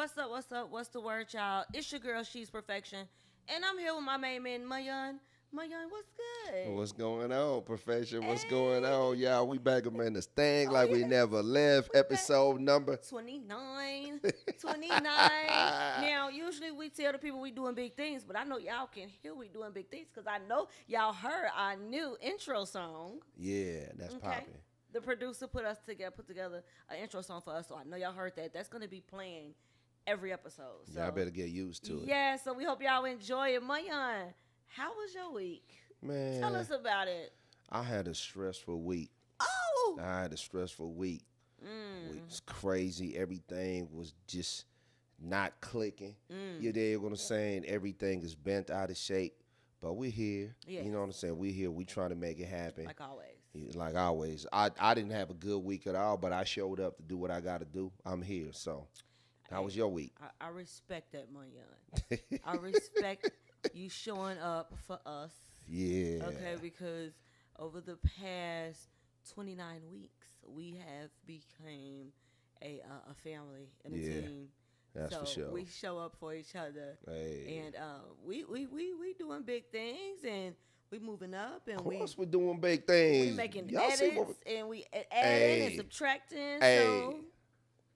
What's up? What's up? What's the word, y'all? It's your girl, She's Perfection. And I'm here with my main man, Mayan. Mayan, what's good? What's going on, Profession? What's going Hey. on, y'all? We back up in this thing Oh, like we yeah. never left. We Episode number. 29. 29. Now, usually we tell the people we doing big things, but I know y'all can hear we doing big things because I know y'all heard our new intro song. Yeah, that's popping. The producer put together an intro song for us, so I know y'all heard that. That's gonna be playing every episode. So. Y'all better get used to it. Yeah, so we hope y'all enjoy it. Mayan, how was your week? Man, Tell us about it. I had a stressful week. Oh! I had a stressful week. It was crazy. Everything was just not clicking. You dig what I'm saying? Everything is bent out of shape. But we're here. Yes. You know what I'm saying? We're here. We trying to make it happen. Like always. Like always. I didn't have a good week at all, but I showed up to do what I got to do. I'm here. So, how was your week? I respect that, Mayan. I respect you showing up for us. Yeah. Okay, because over the past 29 weeks, we have become a family and a team. That's so for sure. We show up for each other. Hey. And we doing big things, and we moving up, and Of course, we're doing big things. we making Y'all see what edits, and we adding and subtracting. So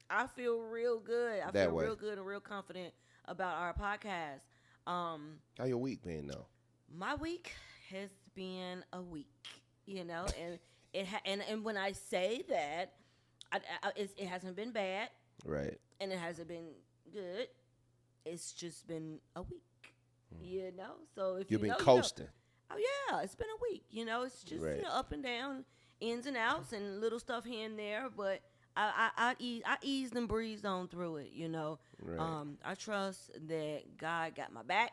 I feel real good. I feel real good and real confident about our podcast. How your week been though? My week has been a week, and and when I say that, it hasn't been bad, Right. and it hasn't been good. It's just been a week, So if You've been you know, coasting. Oh yeah, it's been a week. It's just Right. Up and down, ins and outs, and little stuff here and there. But I eased and breezed on through it. Right. I trust that God got my back.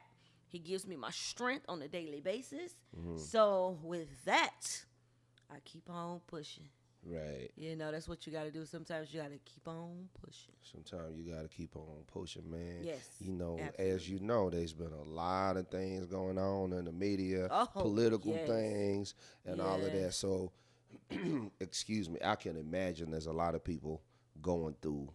He gives me my strength on a daily basis. So with that, I keep on pushing. Right. That's what you got to do. Sometimes you got to keep on pushing. Sometimes you got to keep on pushing, man. Yes, As you know, there's been a lot of things going on in the media, Oh, political yes. things, and all of that. Yes. So, excuse me, I can imagine there's a lot of people going through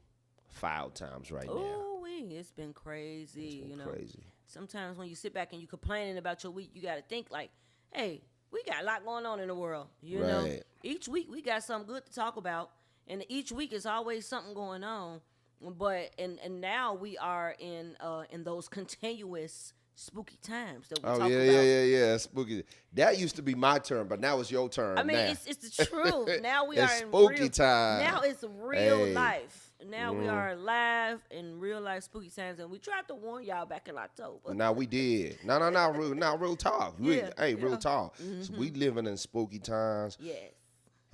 foul times right now. Oh, it's been crazy. It's been crazy. Sometimes when you sit back and you complaining about your week, you got to think like, hey, we got a lot going on in the world. Right. Each week we got something good to talk about, and each week is always something going on. But and now we are in those continuous spooky times that we talk about. Yeah. Spooky. That used to be my turn, but now it's your turn. I mean, now. it's the truth. Now we It's are in spooky real, time. Now it's real Hey. life. Now we are live in real life spooky times, and we tried to warn y'all back in October. Now we did. No, real talk. Real talk. So we living in spooky times. Yes.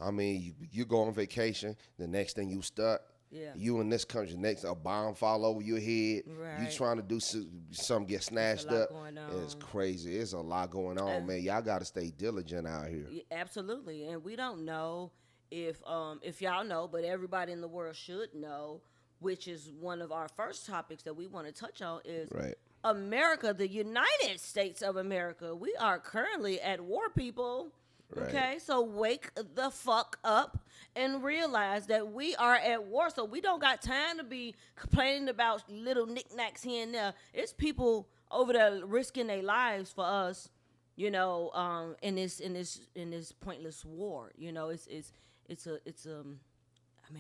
I mean, you go on vacation, the next thing you stuck. Yeah. You in this country, next a bomb fall over your head. Right. You trying to do something, get snatched lot up. going It's on. crazy. It's a lot going on, man. Y'all got to stay diligent out here. Yeah, absolutely, and we don't know if y'all know, but everybody in the world should know, which is one of our first topics that we want to touch on is Right. America, the United States of America. We are currently at war, people. Right. Okay, so wake the fuck up and realize that we are at war. So we don't got time to be complaining about little knickknacks here and there. It's people over there risking their lives for us, in this pointless war. I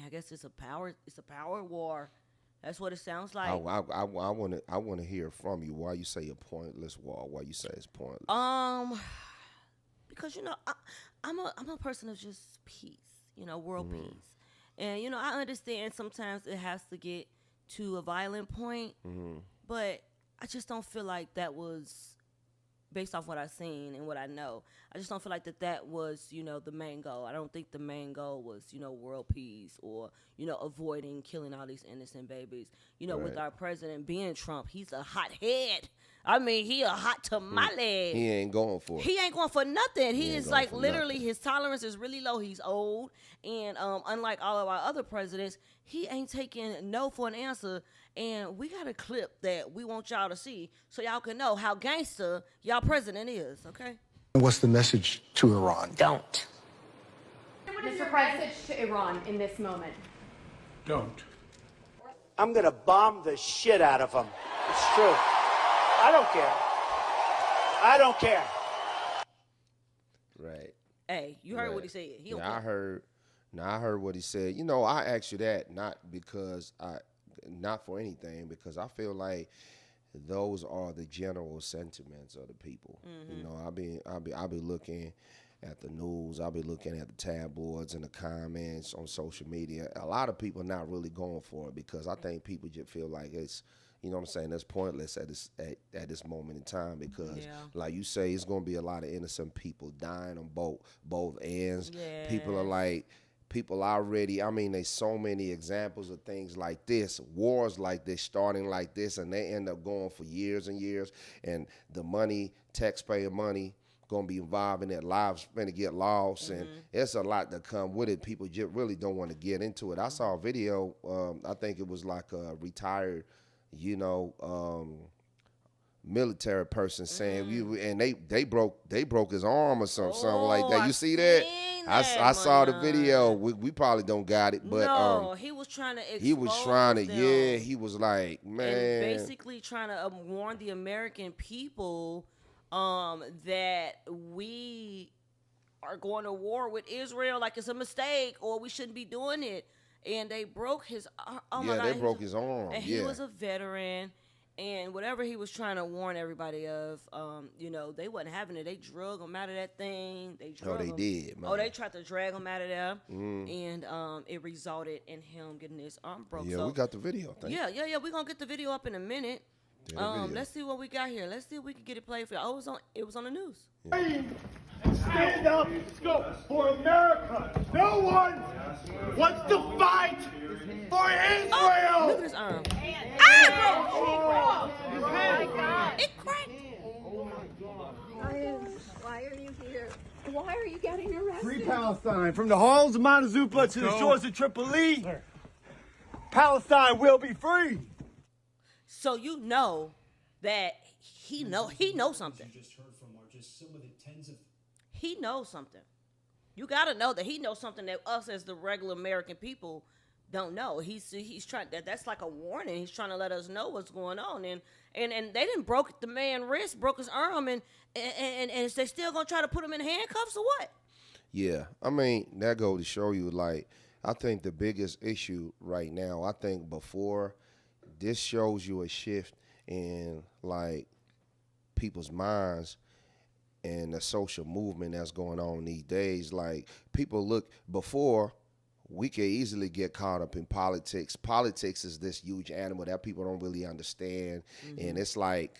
guess it's a power war. That's what it sounds like. I want to hear from you why you say a pointless war. Why you say it's pointless? Because I'm a person of just peace, world peace, and I understand sometimes it has to get to a violent point, but I just don't feel like that was based off what I've seen and what I know. I just don't feel like that was the main goal. I don't think the main goal was world peace or avoiding killing all these innocent babies. With our president being Trump, he's a hot head. I mean, he a hot tamale. He ain't going for it. He ain't going for nothing. He is like literally nothing. his tolerance is really low. He's old, and unlike all of our other presidents, he ain't taking no for an answer. And we got a clip that we want y'all to see so y'all can know how gangster y'all president is. Okay. What's the message to Iran? Don't. Mr. Message to Iran in this moment. Don't. I'm going to bomb the shit out of them. It's true. I don't care. I don't care. Right. Hey, you heard Right. what he said. He don't Yeah, I care. heard. Now I heard what he said. You know, I asked you that not for anything, because I feel like those are the general sentiments of the people. You know, I'll be looking at the news. I'll be looking at the tabloids and the comments on social media. A lot of people not really going for it, because I think people just feel like it's, you know what I'm saying, that's pointless at this moment in time, because like you say, it's going to be a lot of innocent people dying on both ends. People are like, people already, I mean, there's so many examples of things like this, wars like this, starting like this, and they end up going for years and years, and the money, taxpayer money, going to be involved in it, lives going to get lost, and it's a lot to come with it. People just really don't want to get into it. I saw a video, I think it was like a retired, you know, military person saying, and they broke his arm or something like that. You see that? I saw the video. We probably don't got it, but no, he was trying to expose he was trying to, them. he was like, man, and basically trying to warn the American people that we are going to war with Israel like it's a mistake, or we shouldn't be doing it. And they broke his arm. Oh my God, they broke his arm. And he was a veteran. And whatever he was trying to warn everybody of, you know, they wasn't having it. They drug him out of that thing. They did, man. Oh, they tried to drag him out of there. And it resulted in him getting his arm broke. Yeah, so, we got the video. Yeah. We're going to get the video up in a minute. Let's see what we got here. Let's see if we can get it played for you. Oh, it was on the news. Stand up for America. No one wants to fight for Israel. Oh, look at his arm. It cracked. Why are you here? Why are you getting arrested? Free Palestine. From the halls of Montezuma to the shores of Tripoli, Palestine will be free. So you know that he knows something. You just heard from are just some of the tens of. He knows something. You got to know that he knows something that us as the regular American people don't know. He's trying that's like a warning. He's trying to let us know what's going on. And they didn't broke the man's wrist, broke his arm, and they still gonna try to put him in handcuffs or what? Yeah, I mean, that go to show you, like, I think the biggest issue right now, I think before, this shows you a shift in, like, people's minds and the social movement that's going on these days. Like, people look, before, we could easily get caught up in politics. Politics is this huge animal that people don't really understand, and it's like,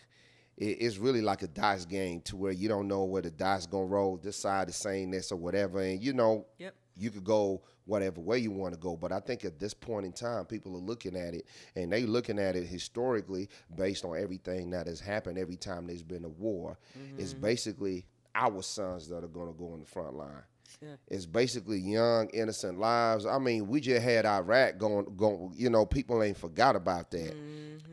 it's really like a dice game, to where you don't know where the dice gonna roll. This side is saying this or whatever, and you know, you could go whatever way you want to go. But I think at this point in time, people are looking at it, and they looking at it historically based on everything that has happened every time there's been a war. It's basically our sons that are gonna go on the front line. Yeah. It's basically young, innocent lives. I mean, we just had Iraq going. You know, people ain't forgot about that.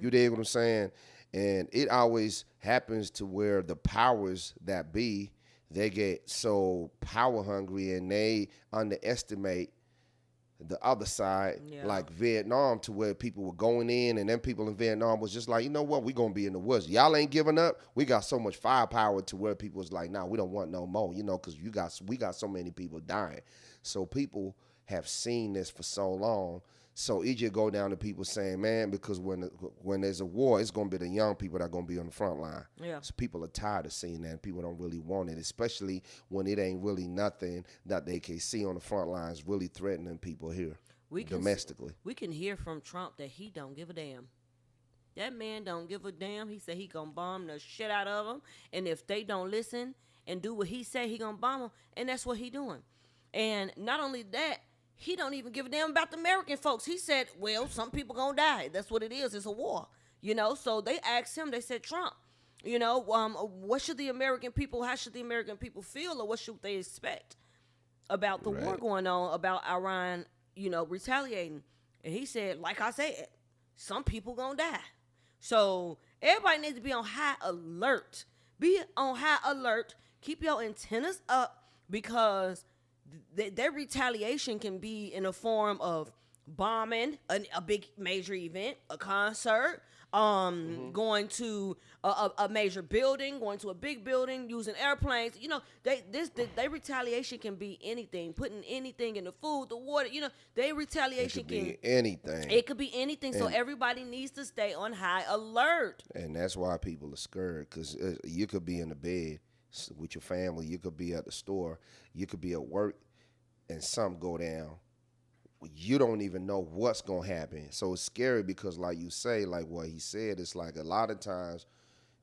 You dig what I'm saying? And it always happens to where the powers that be, they get so power hungry and they underestimate the other side, like Vietnam, to where people were going in, and then people in Vietnam was just like, you know what, we gonna be in the woods. Y'all ain't giving up. We got so much firepower, to where people was like, nah, we don't want no more, you know, because we got so many people dying. So people have seen this for so long. So it just go down to people saying, man, because when there's a war, it's going to be the young people that are going to be on the front line. Yeah. So people are tired of seeing that, and people don't really want it, especially when it ain't really nothing that they can see on the front lines really threatening people here domestically. We can hear from Trump that he don't give a damn. That man don't give a damn. He said he going to bomb the shit out of them, and if they don't listen and do what he say, he going to bomb them, and that's what he doing. And not only that, he don't even give a damn about the American folks. He said, well, some people gonna die. That's what it is. It's a war, you know? So they asked him, they said, Trump, you know, what should the American people, how should the American people feel, or what should they expect about the war going on, about Iran, you know, retaliating? And he said, like I said, some people gonna die. So everybody needs to be on high alert. Be on high alert. Keep your antennas up, because their retaliation can be in a form of bombing a big major event, a concert, going to a major building, going to a big building, using airplanes. You know, they retaliation can be anything, putting anything in the food, the water. You know, they retaliation It could be anything. It could be anything. So everybody needs to stay on high alert. And that's why people are scared, because you could be in the bed with your family, you could be at the store, you could be at work, and something go down. You don't even know what's going to happen. So it's scary because, like you say, like what he said, it's like a lot of times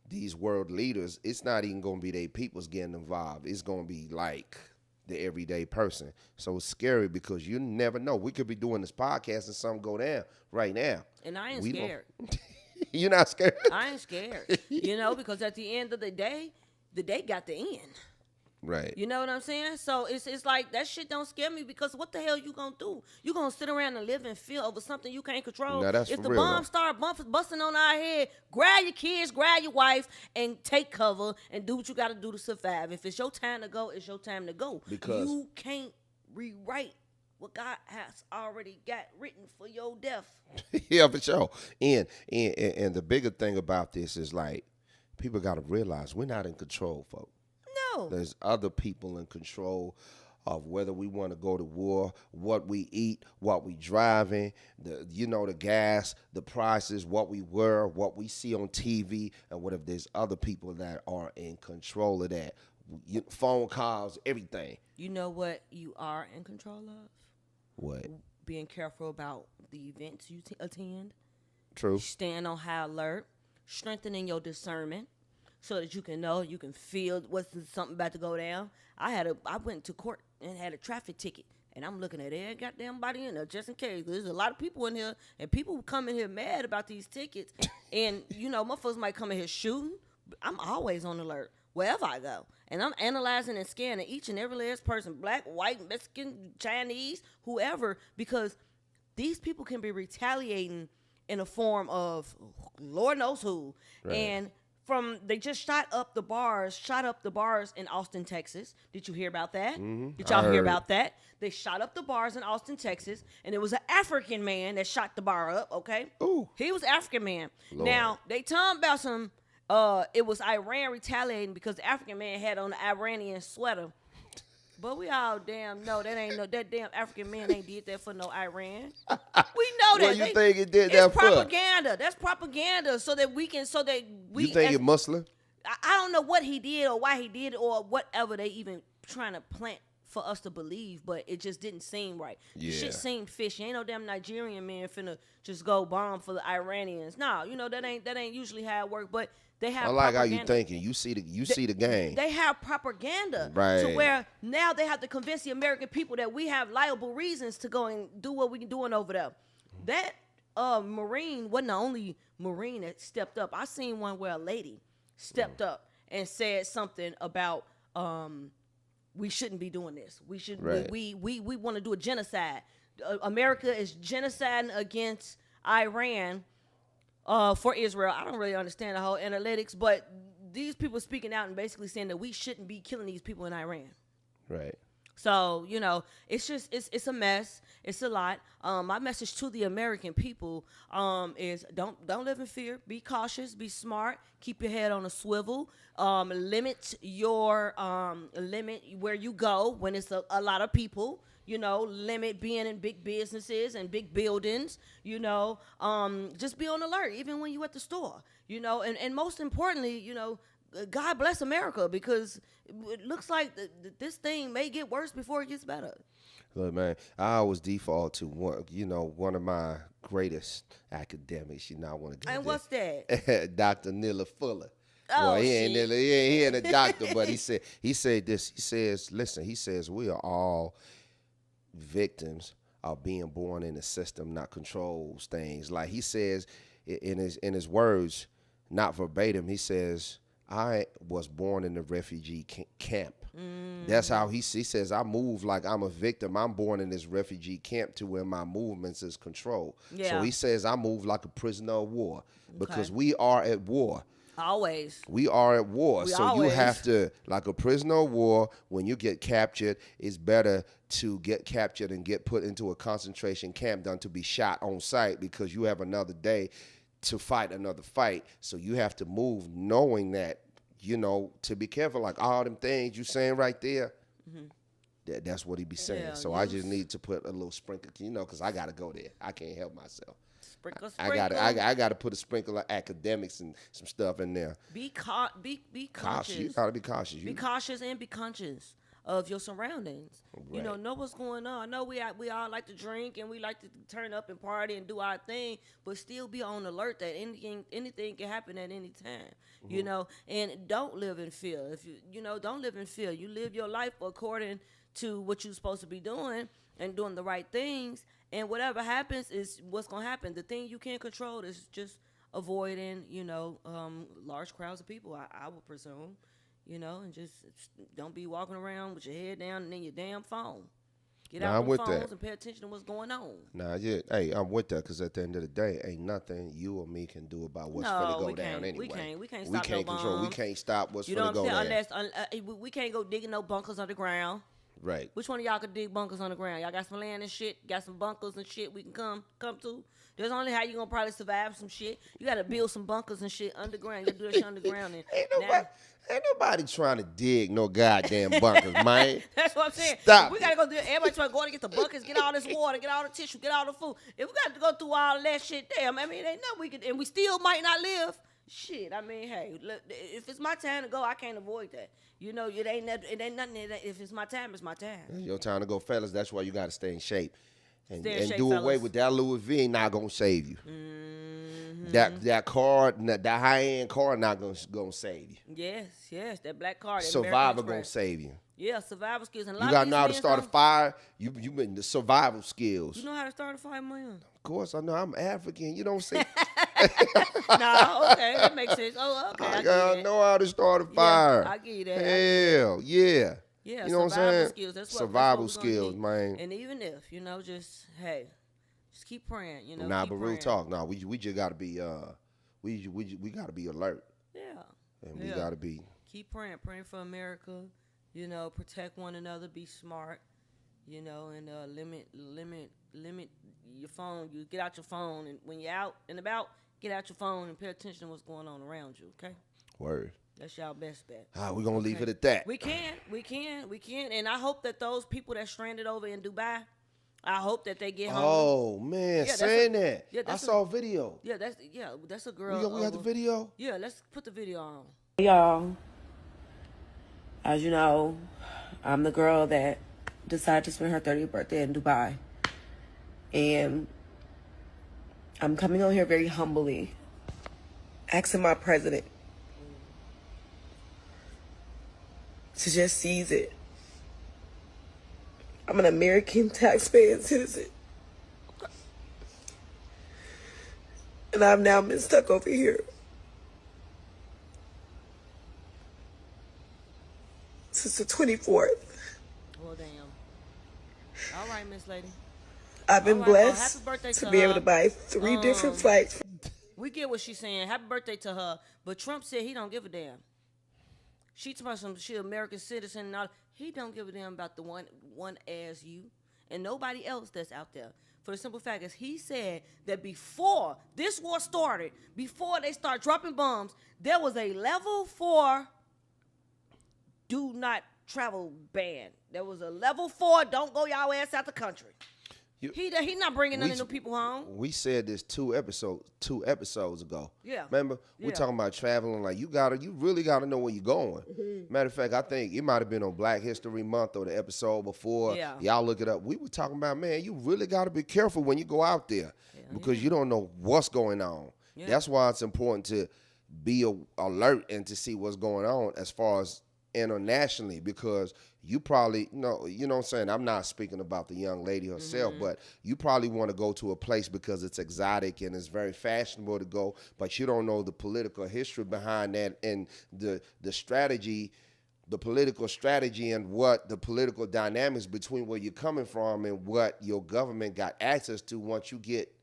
these world leaders, it's not even going to be their peoples getting involved. It's going to be like the everyday person. So it's scary because you never know. We could be doing this podcast and something go down right now. And I ain't scared. You're not scared? I ain't scared. You know, because at the end of the day got to end. Right. You know what I'm saying? So it's like that shit don't scare me, because what the hell you gonna do? You gonna sit around and live in fear over something you can't control? Now, that's if for the real, bombs start busting on our head, grab your kids, grab your wife, and take cover and do what you gotta do to survive. If it's your time to go, it's your time to go. Because you can't rewrite what God has already got written for your death. Yeah, for sure. And the bigger thing about this is, like, people got to realize we're not in control, folks. No. There's other people in control of whether we want to go to war, what we eat, what we driving, the gas, the prices, what we wear, what we see on TV, and what if there's other people that are in control of that? Phone calls, everything. You know what you are in control of? What? Being careful about the events you attend. True. Stand on high alert, strengthening your discernment so that you can know, you can feel what's something about to go down. I went to court and had a traffic ticket, and I'm looking at every goddamn body in there just in case. There's a lot of people in here, and people come in here mad about these tickets. And, you know, motherfuckers might come in here shooting. I'm always on alert wherever I go. And I'm analyzing and scanning each and every last person, black, white, Mexican, Chinese, whoever, because these people can be retaliating in a form of Lord knows who. Right. And they just shot up the bars in Austin, Texas. Did you hear about that? Mm-hmm. Did y'all hear about that? They shot up the bars in Austin, Texas, and it was an African man that shot the bar up, okay? Ooh. He was African man. Lord. Now, they talking about some, it was Iran retaliating because the African man had on the Iranian sweater. But we all damn know that damn African man ain't did that for no Iran. We know that. What you think it did that for? Propaganda. That's propaganda so that we. You think it's Muslim? I don't know what he did or why he did it or whatever they even trying to plant for us to believe, but it just didn't seem right. Yeah. Shit seemed fishy. Ain't no damn Nigerian man finna just go bomb for the Iranians. No, you know that ain't usually how it work. But they have. I like propaganda. how you thinking. You see the game. They have propaganda, right? To where now they have to convince the American people that we have liable reasons to go and do what we're doing over there. That Marine wasn't the only Marine that stepped up. I seen one where a lady stepped up and said something about we shouldn't be doing this. We should right. we want to do a genocide. America is genociding against Iran for Israel. I don't really understand the whole analytics, but these people speaking out and basically saying that we shouldn't be killing these people in Iran. Right. So, you know, it's just, it's a mess. It's a lot. My message to the American people is don't live in fear. Be cautious. Be smart. Keep your head on a swivel. Limit where you go when it's a lot of people. You know, limit being in big businesses and big buildings. You know, just be on alert even when you at the store. You know, and most importantly, you know, God bless America, because it looks like this thing may get worse before it gets better. Look, man, I always default to one of my greatest academics. You know, I want to go. And what's that? Dr. Nilla Fuller. Oh, well, he ain't a doctor, but he said this. He says, listen, he says we are all victims of being born in a system that controls things. Like he says in his words, not verbatim, he says, I was born in a refugee camp. That's how he says, I move like I'm a victim. I'm born in this refugee camp to where my movements is controlled. Yeah. So he says, I move like a prisoner of war because we are at war. Always. We are at war. We So always. you have to, like a prisoner of war, when you get captured, it's better to get captured and get put into a concentration camp than to be shot on sight because you have another day to fight another fight. So you have to move knowing that, to be careful. Like all them things you saying right there, that's what he be saying. Yeah, so I just need to put a little sprinkle, because I got to go there. I can't help myself. Sprinkle. I got to put a sprinkle of academics and some stuff in there. Be Cautious. conscious. You got to be cautious. Be cautious and be conscious of your surroundings. Right. Know what's going on. I know we all like to drink and we like to turn up and party and do our thing, but still be on alert that anything can happen at any time. And don't live in fear. If don't live in fear. You live your life according to what you're supposed to be doing and doing the right things. And whatever happens is what's gonna happen. The thing you can't control is just avoiding, large crowds of people. I would presume. And just don't be walking around with your head down and then your damn phone. Get out your phones and pay attention to what's going on. Hey, I'm with that because at the end of the day, ain't nothing you or me can do about what's finna go down anyway. We can't stop no bombs. We can't stop what's You know finna what I'm go saying? down. We can't go digging no bunkers underground. Right. Which one of y'all could dig bunkers on the ground? Y'all got some land and shit? Got some bunkers and shit we can come to? There's only how you gonna probably survive some shit. You gotta build some bunkers and shit underground. You gotta do that shit underground. And Ain't nobody trying to dig no goddamn bunkers, man. That's what I'm saying. Stop. We gotta go do it. Everybody trying to go out and get the buckets, get all this water, get all the tissue, get all the food. If we got to go through all that shit, damn, I mean, ain't nothing we could, and we still might not live. Shit, I mean, hey, look, if it's my time to go, I can't avoid that. It ain't nothing. If it's my time, it's my time. It's your time to go, fellas. That's why you got to stay in shape. And shape, do away fellas. with that Louis V ain't not going to save you. Mm-hmm. That car, that high-end car not going to save you. Yes, that black car. That Survivor American going to Express. save you. Yeah, survival skills. And a lot You of got to these know how to men start a don't- fire. You been the survival skills. You know how to start a fire, man? Of course, I know. I'm African. You don't say. No, okay, that makes sense. Oh, okay, I I get that. know how to start a fire. I give you that. Hell, yeah. Yeah, You know what I'm survival saying? skills. That's what Survival we're gonna skills, need. man. And even if, just keep praying, Nah, keep but praying. real talk. Nah, we just gotta be we gotta be alert, Yeah. and we gotta be. Keep praying for America, protect one another, be smart, and limit your phone. You get out your phone, and when you're out and about, get out your phone and pay attention to what's going on around you, okay? Word. That's y'all best bet. We're gonna leave it at that. We can. And I hope that those people that stranded over in Dubai, I hope that they get home. Oh man, Yeah, that's saying a- that. yeah, I that's saw a video. Yeah, that's a girl. We got the video. Yeah, let's put the video on. Y'all, as you know, I'm the girl that decided to spend her 30th birthday in Dubai. And I'm coming on here very humbly, asking my president to just seize it. I'm an American taxpaying citizen. And I've now been stuck over here since the 24th. Well, damn. All right, Miss Lady. I've been All right, well, blessed happy birthday to to be her. able to buy 3 different flights. We get what she's saying. Happy birthday to her. But Trump said he don't give a damn. She talking about she American citizen and all. He don't give a damn about the one as you and nobody else that's out there. For the simple fact is he said that before this war started, before they start dropping bombs, there was a level 4 do not travel ban. There was a level 4 don't go y'all ass out the country. He not bringing none of them people home. We said this two episodes ago. Yeah. Remember? We're talking about traveling. Like you really gotta know where you're going. Mm-hmm. Matter of fact, I think it might have been on Black History Month or the episode before. Yeah. Y'all look it up. We were talking about, man, you really gotta be careful when you go out there because you don't know what's going on. Yeah. That's why it's important to be alert and to see what's going on as far as internationally, because you probably you know what I'm saying, I'm not speaking about the young lady herself, but you probably want to go to a place because it's exotic and it's very fashionable to go, but you don't know the political history behind that and the strategy, the political strategy, and what the political dynamics between where you're coming from and what your government got access to once you get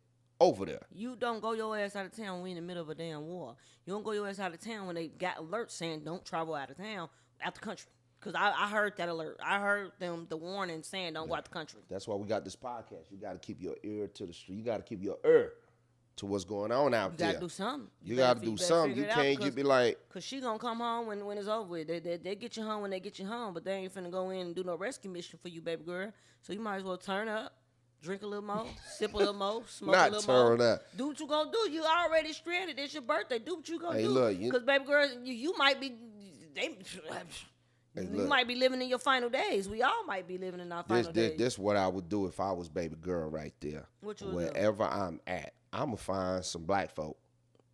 over there. You don't go your ass out of town when we in the middle of a damn war. You don't go your ass out of town when they got alerts saying don't travel out of town, out the country. Because I heard that alert. I heard the warning saying don't go out the country. That's why we got this podcast. You got to keep your ear to the street. You got to keep your ear to what's going on out there. You got to do something. You got to do something. You can't just be like. Because she going to come home when it's over with. They get you home when they get you home, but they ain't finna go in and do no rescue mission for you, baby girl. So you might as well turn up, drink a little more, sip a little more, smoke a little more. Not turn up. Do what you going to do. You already stranded. It's your birthday. Do what you going to do. Look, because, baby girl, you might be... You might be living in your final days. We all might be living in our final days. This what I would do if I was baby girl right there. What you would Wherever I'm at, I'm going to find some black folk.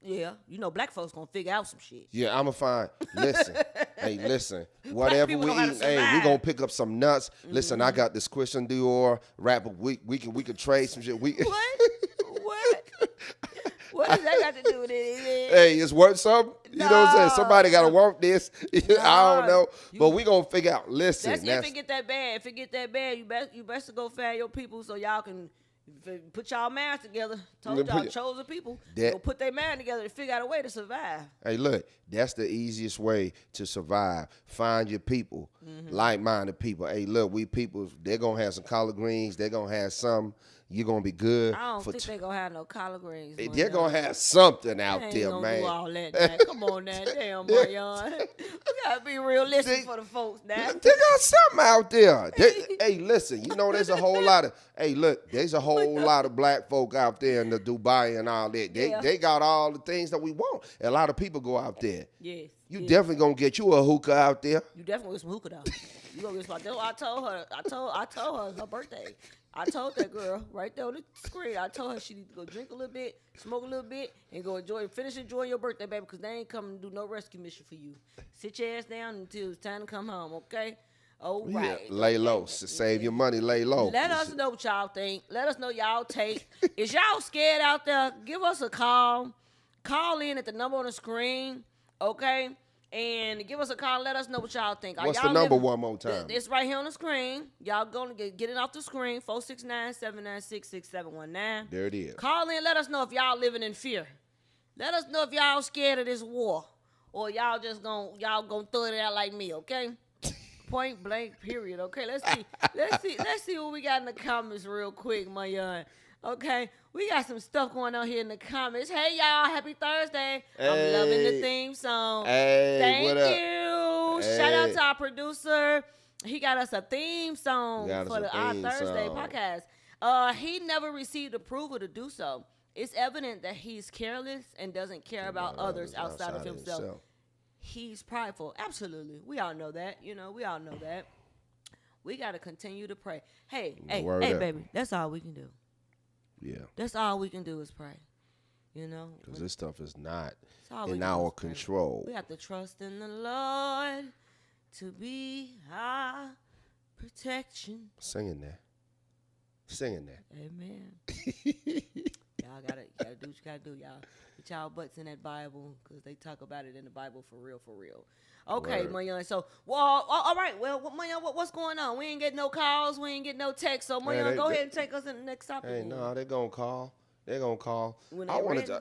Yeah, you know black folks going to figure out some shit. Yeah, I'm going to find, listen, hey, listen, whatever we eat, hey, we going to pick up some nuts. Listen, I got this Christian Dior rapper. We can trade some shit. What? What does that got to do with it? Hey, it's worth something. You know what I'm saying? Somebody got to work this. I don't know. But we going to figure out. Listen. If it get that bad. If it get that bad, you best to go find your people so y'all can put y'all minds together. Told y'all chosen people. Go put their mind together to figure out a way to survive. Hey, look. That's the easiest way to survive. Find your people. Like-minded people. Hey, look, we people, they're going to have some collard greens. They're going to have some. You're going to be good. I don't think they're going to have no collard greens. They're going to have something out there, man. Do all that, man. Come on now. Damn, Marion. We got to be realistic for the folks now. They got something out there. Hey, listen, you know there's a whole lot of, there's a whole lot of black folk out there in the Dubai and all that. They got all the things that we want. A lot of people go out there. Yes. You definitely going to get you a hookah out there. You definitely get some hookah though. You going to get some, I told her her birthday. I told that girl right there on the screen, I told her she need to go drink a little bit, smoke a little bit, and go finish enjoying your birthday, baby, because they ain't coming to do no rescue mission for you. Sit your ass down until it's time to come home, okay? All right. Yeah, lay low. Save your money, lay low. Let us know what y'all think. Let us know y'all take. Is y'all scared out there? Give us a call. Call in at the number on the screen, okay? And give us a call. Let us know what y'all think. What's the number one more time? It's right here on the screen. Y'all go to get it off the screen. 469-796-6719. There it is. Call in. Let us know if y'all living in fear. Let us know if y'all scared of this war, or y'all gonna throw it out like me. Okay. Point blank. Period. Okay. Let's see what we got in the comments real quick, my young. Okay, we got some stuff going on here in the comments. Hey, y'all, happy Thursday. Hey. I'm loving the theme song. Hey, Thank what up? you. Hey. Shout out to our producer. He got us a theme song for our Thursday song. podcast. He never received approval to do so. It's evident that he's careless and doesn't care about others outside of himself. He's prideful. Absolutely. We all know that. We all know that. We got to continue to pray. Hey, baby, that's all we can do. Yeah. That's all we can do is pray. Because this stuff is not in in our control. We have to trust in the Lord to be our protection. Singing that. Amen. Y'all gotta do what you gotta do, y'all. Put y'all butts in that Bible, because they talk about it in the Bible for real, for real. Okay, Mayan. So, all right. Well, Mayan, what's going on? We ain't get no calls. We ain't get no texts. So, Mayan, go ahead and take us in the next topic. Hey, no, they're going to call. They're going to call. When they're ready?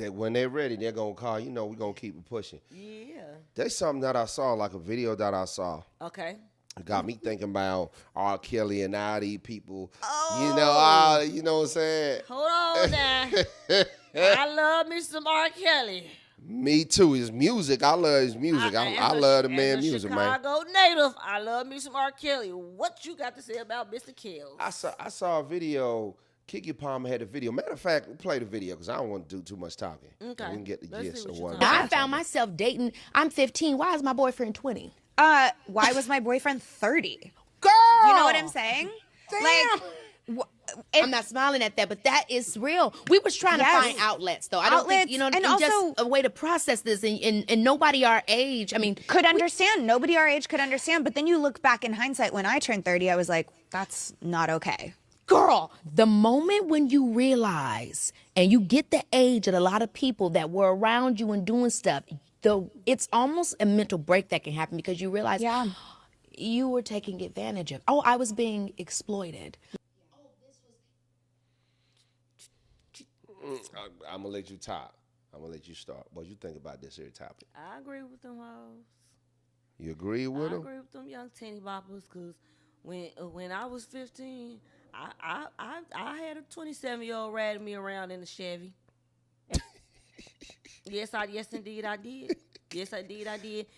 When they're ready, they're going to call. We're going to keep it pushing. Yeah. There's something that I saw, like a video that I saw. Okay. It got me thinking about R. Kelly and all these people. Oh. You know what I'm saying? Hold on now. I love me some R. Kelly. Me too. His music. I love his music. I love the man music, man. Chicago native. I love me some R. Kelly. What you got to say about Mr. Kells? I saw a video. Keke Palmer had a video. Matter of fact, we'll play the video because I don't want to do too much talking. Okay. We can get the gist of what. I found myself dating. I'm 15. Why is my boyfriend 20? Why was my boyfriend 30? Girl! You know what I'm saying? Damn. Like, I'm not smiling at that, but that is real. We was trying to find outlets, though. I don't think, and and also, just a way to process this, and nobody our age, could understand. Nobody our age could understand. But then you look back in hindsight, when I turned 30, I was like, that's not okay. Girl, the moment when you realize and you get the age of a lot of people that were around you and doing stuff, it's almost a mental break that can happen because you realize you were taking advantage of. Oh, I was being exploited. I'm gonna let you talk. I'm gonna let you start. What you think about this here topic? I agree with them hoes. You agree with I them? agree with them young teeny boppers because when I was 15, I had a 27-year-old riding me around in a Chevy. Yes, indeed, I did. Yes, I did.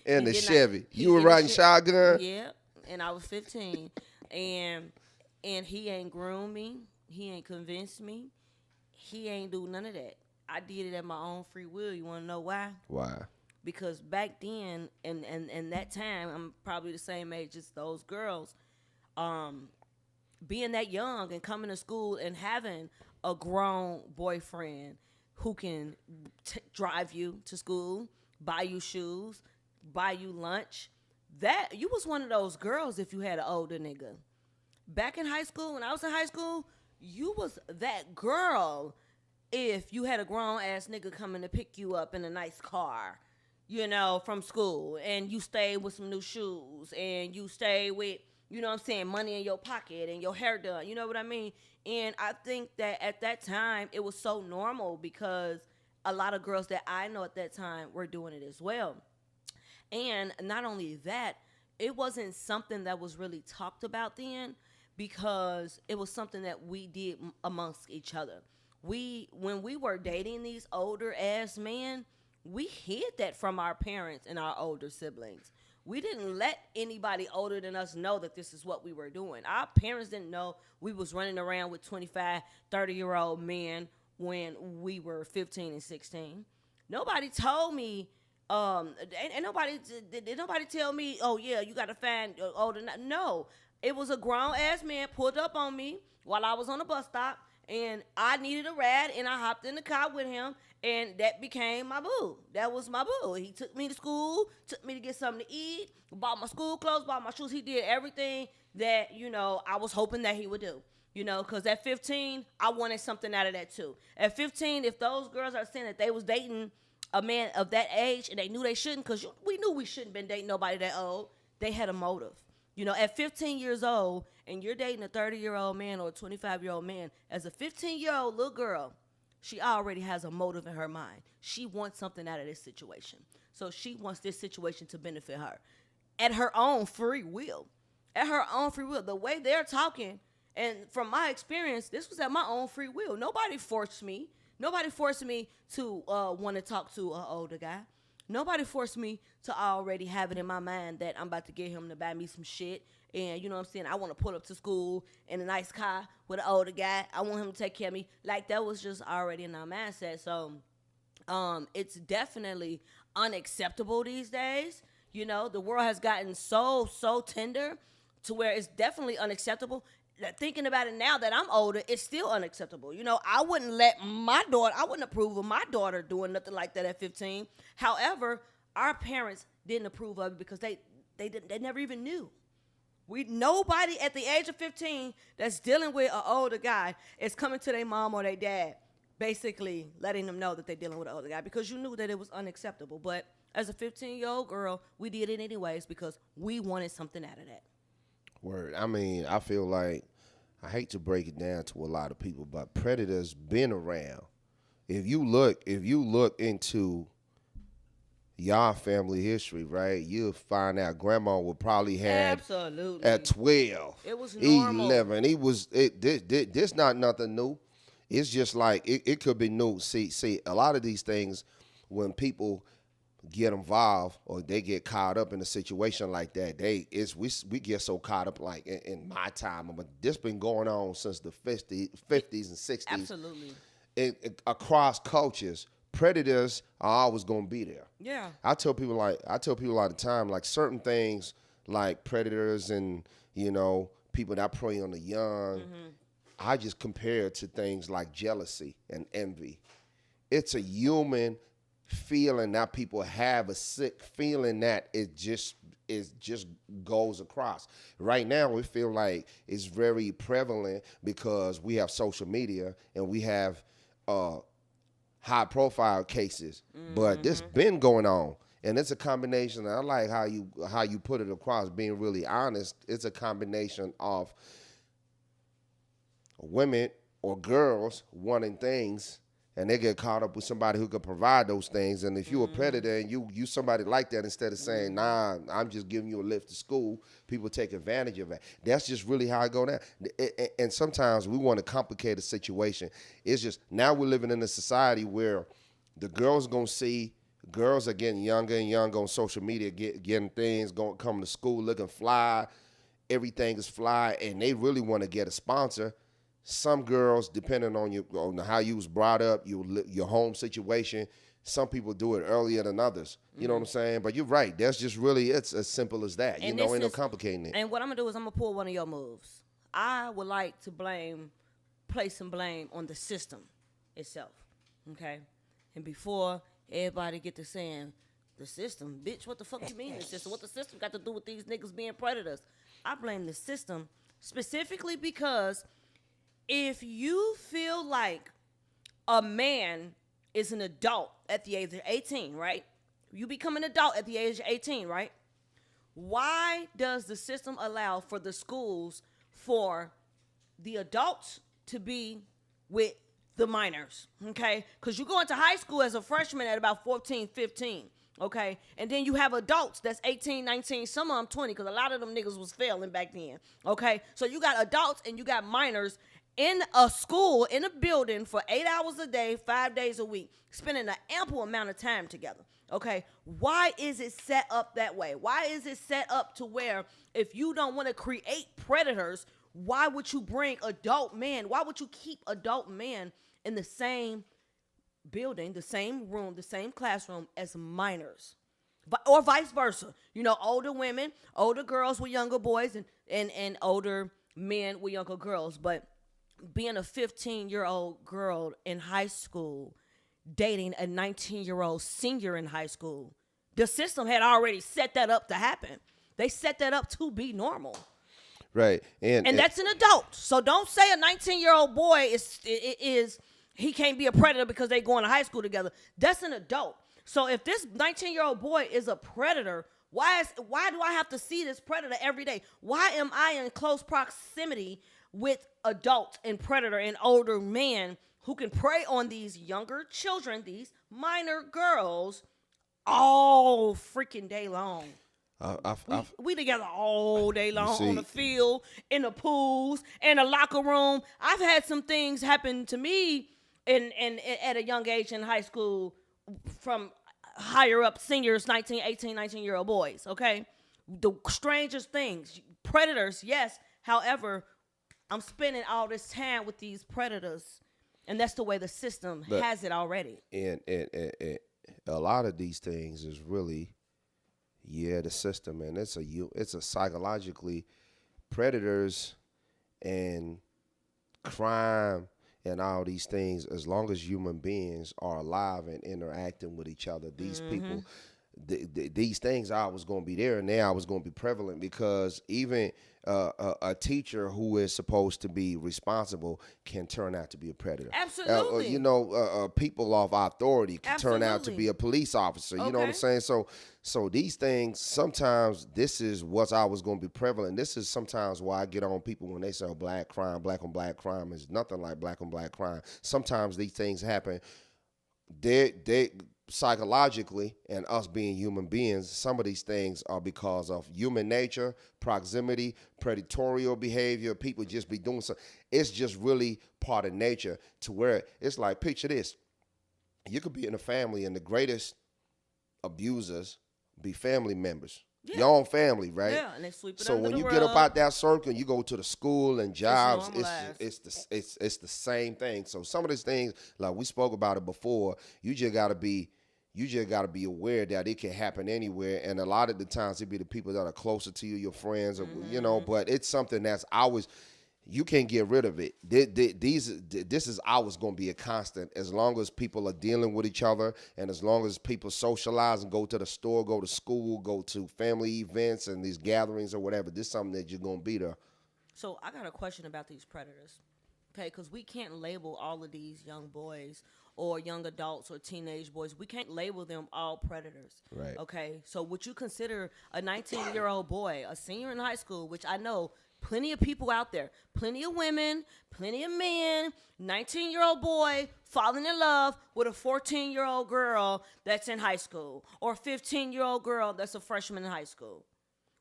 In the He did not- Chevy. he You were in the riding shotgun? Yeah, and I was 15, and he ain't groomed me. He ain't convinced me. He ain't do none of that. I did it at my own free will. You want to know why? Why? Because back then and that time, I'm probably the same age as those girls. Being that young and coming to school and having a grown boyfriend who can drive you to school, buy you shoes, buy you lunch, that you was one of those girls if you had an older nigga. Back in high school, when I was in high school, you was that girl if you had a grown ass nigga coming to pick you up in a nice car, you know, from school, and you stayed with some new shoes, and you stayed with, you know what I'm saying, money in your pocket and your hair done, you know what I mean? And I think that at that time, it was so normal because a lot of girls that I know at that time were doing it as well. And not only that, it wasn't something that was really talked about then because it was something that we did amongst each other. When we were dating these older ass men, we hid that from our parents and our older siblings. We didn't let anybody older than us know that this is what we were doing. Our parents didn't know we was running around with 25, 30-year-old men when we were 15 and 16. Nobody told me, and nobody did nobody tell me, oh yeah, you got to find older. No, it was a grown ass man pulled up on me while I was on the bus stop, and I needed a ride, and I hopped in the car with him, and that became my boo. That was my boo. He took me to school, took me to get something to eat, bought my school clothes, bought my shoes. He did everything that, you know, I was hoping that he would do. You know, because at 15, I wanted something out of that too. At 15, if those girls are saying that they was dating a man of that age and they knew they shouldn't, because we knew we shouldn't been dating nobody that old, they had a motive. You know, at 15 years old, and you're dating a 30-year-old man or a 25-year-old man, as a 15-year-old little girl, she already has a motive in her mind. She wants something out of this situation. So she wants this situation to benefit her at her own free will. At her own free will. The way they're talking, and from my experience, this was at my own free will. Nobody forced me. Nobody forced me to want to talk to an older guy. Nobody forced me to already have it in my mind that I'm about to get him to buy me some shit. And you know what I'm saying? I want to pull up to school in a nice car with an older guy. I want him to take care of me. Like, that was just already in our mindset. So it's definitely unacceptable these days. You know, the world has gotten so tender to where it's definitely unacceptable. Thinking about it now that I'm older, it's still unacceptable. You know, I wouldn't approve of my daughter doing nothing like that at 15. However, our parents didn't approve of it because they never even knew. Nobody at the age of 15 that's dealing with an older guy is coming to their mom or their dad, basically letting them know that they're dealing with an older guy because you knew that it was unacceptable. But as a 15-year-old girl, we did it anyways because we wanted something out of that. Word. I mean, I feel like, I hate to break it down to a lot of people, but predators been around. If you look into y'all family history, right, you'll find out grandma would probably had absolutely at 12, it was normal. 11. This not nothing new. It's just like it could be new. See, a lot of these things, when people get involved or they get caught up in a situation like that, we get so caught up. Like in my time, but this been going on since the 50s and 60s. Absolutely. Across cultures, predators are always gonna be there. Yeah. I tell people all the time, like certain things like predators and, you know, people that prey on the young, I just compare it to things like jealousy and envy. It's a human feeling that people have, a sick feeling that it just goes across. Right now, we feel like it's very prevalent because we have social media and we have high profile cases, but this been going on. And it's a combination. I like how you put it across, being really honest. It's a combination of women or girls wanting things and they get caught up with somebody who could provide those things. And if you're a predator and you somebody like that, instead of saying, nah, I'm just giving you a lift to school, people take advantage of that. That's just really how it go down. And sometimes we want to complicate a situation. It's just now we're living in a society where the girls gonna see girls are getting younger and younger on social media, getting things, coming to school looking fly. Everything is fly, and they really want to get a sponsor. Some girls, depending on how you was brought up, your home situation, some people do it earlier than others. You know what I'm saying? But you're right. That's just really, it's as simple as that. And ain't no complicating it. And what I'm going to do is I'm going to pull one of your moves. I would like to place some blame on the system itself, okay? And before everybody get to saying, the system, bitch, what the fuck you mean the system? What the system got to do with these niggas being predators? I blame the system specifically because if you feel like a man is an adult at the age of 18, right? You become an adult at the age of 18, right? Why does the system allow for the schools for the adults to be with the minors, okay? Because you go into high school as a freshman at about 14, 15, okay? And then you have adults that's 18, 19, some of them 20, because a lot of them niggas was failing back then, okay? So you got adults and you got minors in a school, in a building for 8 hours a day, 5 days a week, spending an ample amount of time together, okay? Why is it set up that way? Why is it set up to where if you don't want to create predators, why would you bring adult men? Why would you keep adult men in the same building, the same room, the same classroom as minors? Or vice versa. You know, older women, older girls with younger boys, and older men with younger girls. But being a 15-year-old girl in high school, dating a 19-year-old senior in high school, the system had already set that up to happen. They set that up to be normal. Right. And that's an adult. So don't say a 19-year-old boy is he can't be a predator because they going to high school together. That's an adult. So if this 19-year-old boy is a predator, why do I have to see this predator every day? Why am I in close proximity with adults and predator and older men who can prey on these younger children, these minor girls, all freaking day long? We together all day long on the field, in the pools, in the locker room. I've had some things happen to me in at a young age in high school from higher up seniors, 19-year-old boys, okay? The strangest things. Predators, yes. However, I'm spending all this time with these predators, and that's the way the system has it already. And a lot of these things is really, the system, and it's a psychologically predators and crime and all these things. As long as human beings are alive and interacting with each other, these people, these things are always going to be there, and they're always going to be prevalent, because even a teacher who is supposed to be responsible can turn out to be a predator. Absolutely. People of authority can turn out to be a police officer. You know what I'm saying? So these things, sometimes this is what's always going to be prevalent. This is sometimes why I get on people when they say black on black crime is nothing like black on black crime. Sometimes these things happen. They psychologically, and us being human beings, some of these things are because of human nature, proximity, predatorial behavior. People just be doing something. It's just really part of nature, to where it's like, picture this. You could be in a family and the greatest abusers be family members. Yeah. Your own family, right? Yeah, and they sweep it so under when the you rug. get up out that circle and you go to the school and jobs, it's it's the same thing. So some of these things, like we spoke about it before, you just gotta be aware that it can happen anywhere. And a lot of the times it be the people that are closer to you, your friends, or, but it's something that's always, you can't get rid of it. This is always going to be a constant, as long as people are dealing with each other, and as long as people socialize and go to the store, go to school, go to family events and these gatherings or whatever. This is something that you're going to be there. So I got a question about these predators, okay? Because we can't label all of these young boys or young adults or teenage boys. We can't label them all predators. Right. Okay. So would you consider a 19-year-old boy, a senior in high school, which I know plenty of people out there, plenty of women, plenty of men, 19-year-old boy falling in love with a 14-year-old girl that's in high school, or a 15-year-old girl that's a freshman in high school.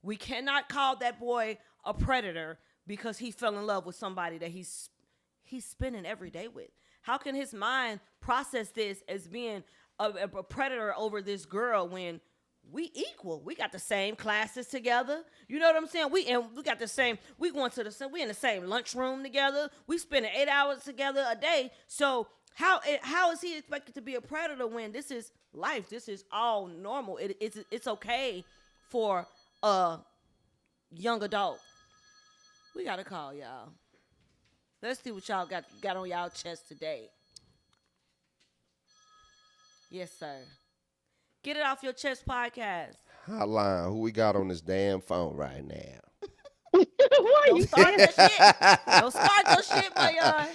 We cannot call that boy a predator because he fell in love with somebody that he's spending every day with. How can his mind process this as being a predator over this girl when we equal? We got the same classes together. You know what I'm saying? We got the same. We in the same lunchroom together. We spending 8 hours together a day. So how is he expected to be a predator when this is life? This is all normal. It's okay for a young adult. We got to call y'all. Let's see what y'all got on y'all chest today. Yes, sir. Get it off your chest podcast. Hotline. Who we got on this damn phone right now? Don't start that shit. Don't start that shit, my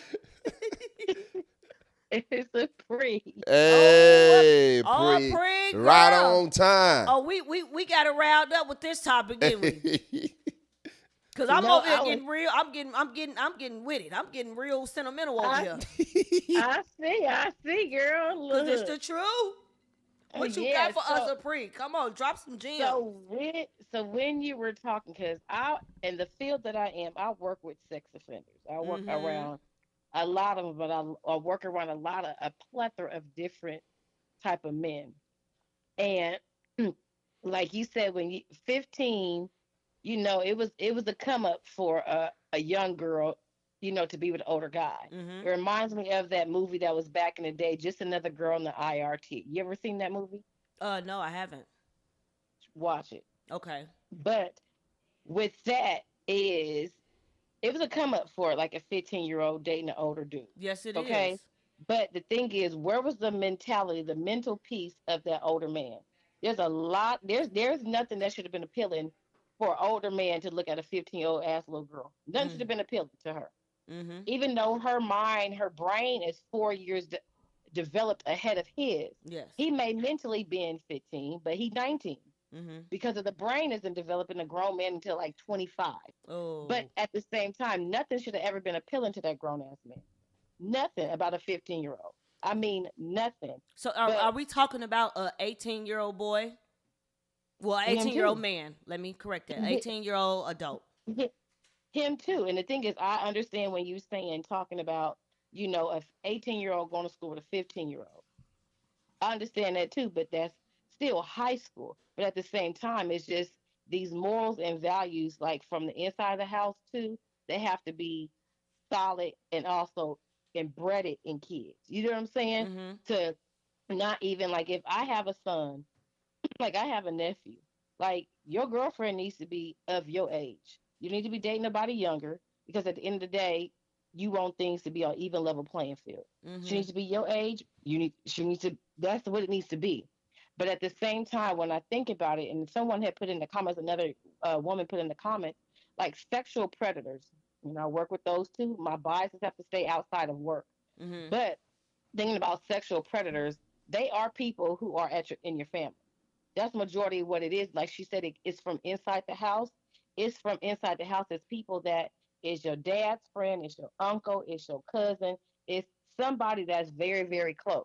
It's a pre. Hey, Pre, girl. right on time. Oh, we got it riled up with this topic, didn't we? Cause I'm over here getting real. I'm getting with it. I'm getting real sentimental over here. I see, girl. Look. Cause it's the truth. What you got for us, a pre? Come on, drop some gems. So when you were talking, cause in the field that I am, I work with sex offenders. I work around a lot of them, but I work around a plethora of different type of men. And like you said, when you 15. You know, it was a come up for a young girl, you know, to be with an older guy. It reminds me of that movie that was back in the day, Just Another Girl in the IRT. You ever seen that movie? No, I haven't. Watch it. Okay. But with that it was a come up for like a 15-year-old dating an older dude. Yes, it okay? is. But the thing is, where was the mentality, the mental piece of that older man? There's a lot. There's nothing that should have been appealing for an older man to look at a 15-year-old ass little girl. Nothing should have been appealing to her. Even though her mind, her brain is 4 years developed ahead of his. Yes. He may mentally be 15, but he's 19. Because of the brain isn't developing a grown man until like 25. Oh. But at the same time, nothing should have ever been appealing to that grown-ass man. Nothing about a 15-year-old. I mean, nothing. So are we talking about a 18-year-old boy? Well, 18-year-old man. Let me correct that. 18-year-old adult. Him too. And the thing is, I understand when you talking about, you know, a 18-year-old going to school with a 15-year-old. I understand that too, but that's still high school. But at the same time, it's just these morals and values, like from the inside of the house too, they have to be solid and also embedded in kids. You know what I'm saying? To not even, like, if I have a son, like I have a nephew, like your girlfriend needs to be of your age. You need to be dating somebody younger, because at the end of the day, you want things to be on even level playing field. She needs to be your age. She needs to. That's what it needs to be. But at the same time, when I think about it, and someone had put in the comments, another woman put in the comments, like sexual predators. You know, I work with those too. My biases have to stay outside of work. But thinking about sexual predators, they are people who are in your family. That's majority of what it is. Like she said, it's from inside the house. It's from inside the house. It's people that is your dad's friend, it's your uncle, it's your cousin, it's somebody that's very, very close.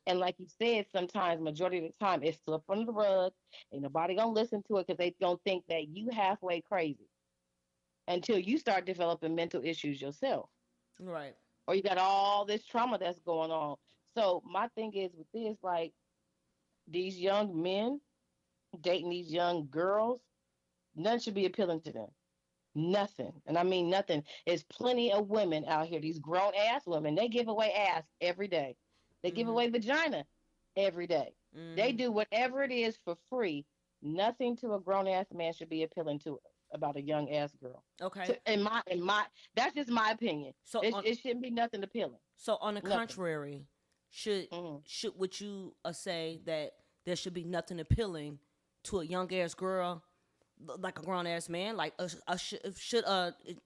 And like you said, sometimes, majority of the time, it's swept under the rug. Ain't nobody gonna listen to it because they don't think that you halfway crazy until you start developing mental issues yourself. Right. Or you got all this trauma that's going on. So my thing is with this, like, these young men dating these young girls, none should be appealing to them. Nothing. And I mean nothing. There's plenty of women out here, these grown ass women, they give away ass every day. They give away vagina every day. They do whatever it is for free. Nothing to a grown ass man should be appealing to about a young ass girl. Okay. So in my that's just my opinion. So it shouldn't be nothing appealing. So on the contrary, would you say that there should be nothing appealing to a young ass girl, like a grown ass man? Like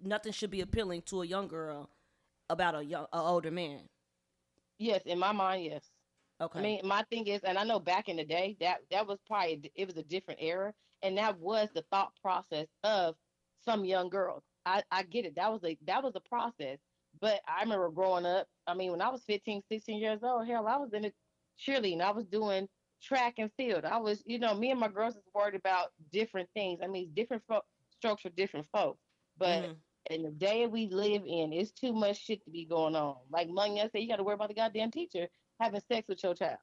nothing should be appealing to a young girl about a older man? Yes, in my mind, yes. Okay. I mean, my thing is, and I know back in the day that was probably, it was a different era, and that was the thought process of some young girls. I get it. That was a process. But I remember growing up. I mean, when I was 15, 16 years old, hell, I was in a cheerleading. I was doing track and field. I was, me and my girls was worried about different things. I mean, different strokes for different folks. But in the day we live in, it's too much shit to be going on. Like Monya said, you got to worry about the goddamn teacher having sex with your child.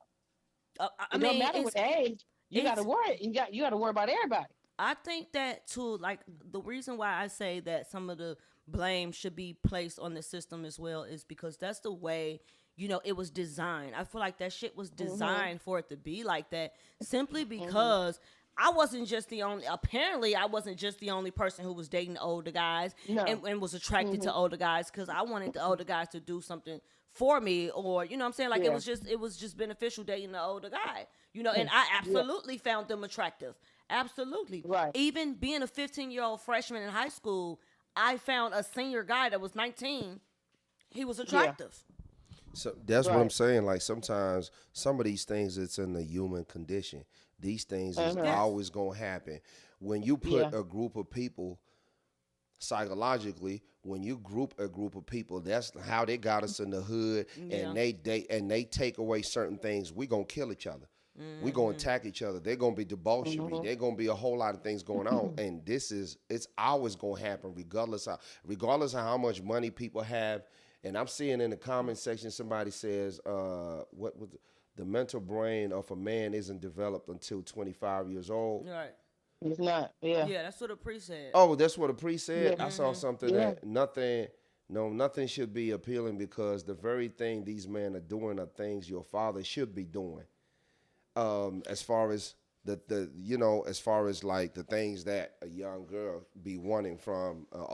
I It mean, don't matter what age. You got to worry. You got to worry about everybody. I think that too, like the reason why I say that some of the blame should be placed on the system as well is because that's the way, it was designed. I feel like that shit was designed for it to be like that simply because I wasn't just the only person who was dating older guys and was attracted to older guys because I wanted the older guys to do something for me, or you know what I'm saying, like it was just beneficial dating the older guy, and I absolutely found them attractive. Absolutely. Right. Even being a 15-year-old freshman in high school, I found a senior guy that was 19. He was attractive. So that's what I'm saying. Like sometimes some of these things, it's in the human condition. These things is always gonna happen. When you put a group of people, psychologically, when you group a group of people, that's how they got us in the hood, and they take away certain things. We gonna kill each other. We gonna attack each other. They're gonna be debauchery. They're gonna be a whole lot of things going on, and it's always gonna happen, regardless of how much money people have. And I'm seeing in the comment section somebody says, "What was the mental brain of a man isn't developed until 25 years old." Right. It's not. Yeah. Yeah, that's what a priest said. Oh, that's what a priest said. Yeah. I saw something that nothing should be appealing because the very thing these men are doing are things your father should be doing. As far as as far as like the things that a young girl be wanting from an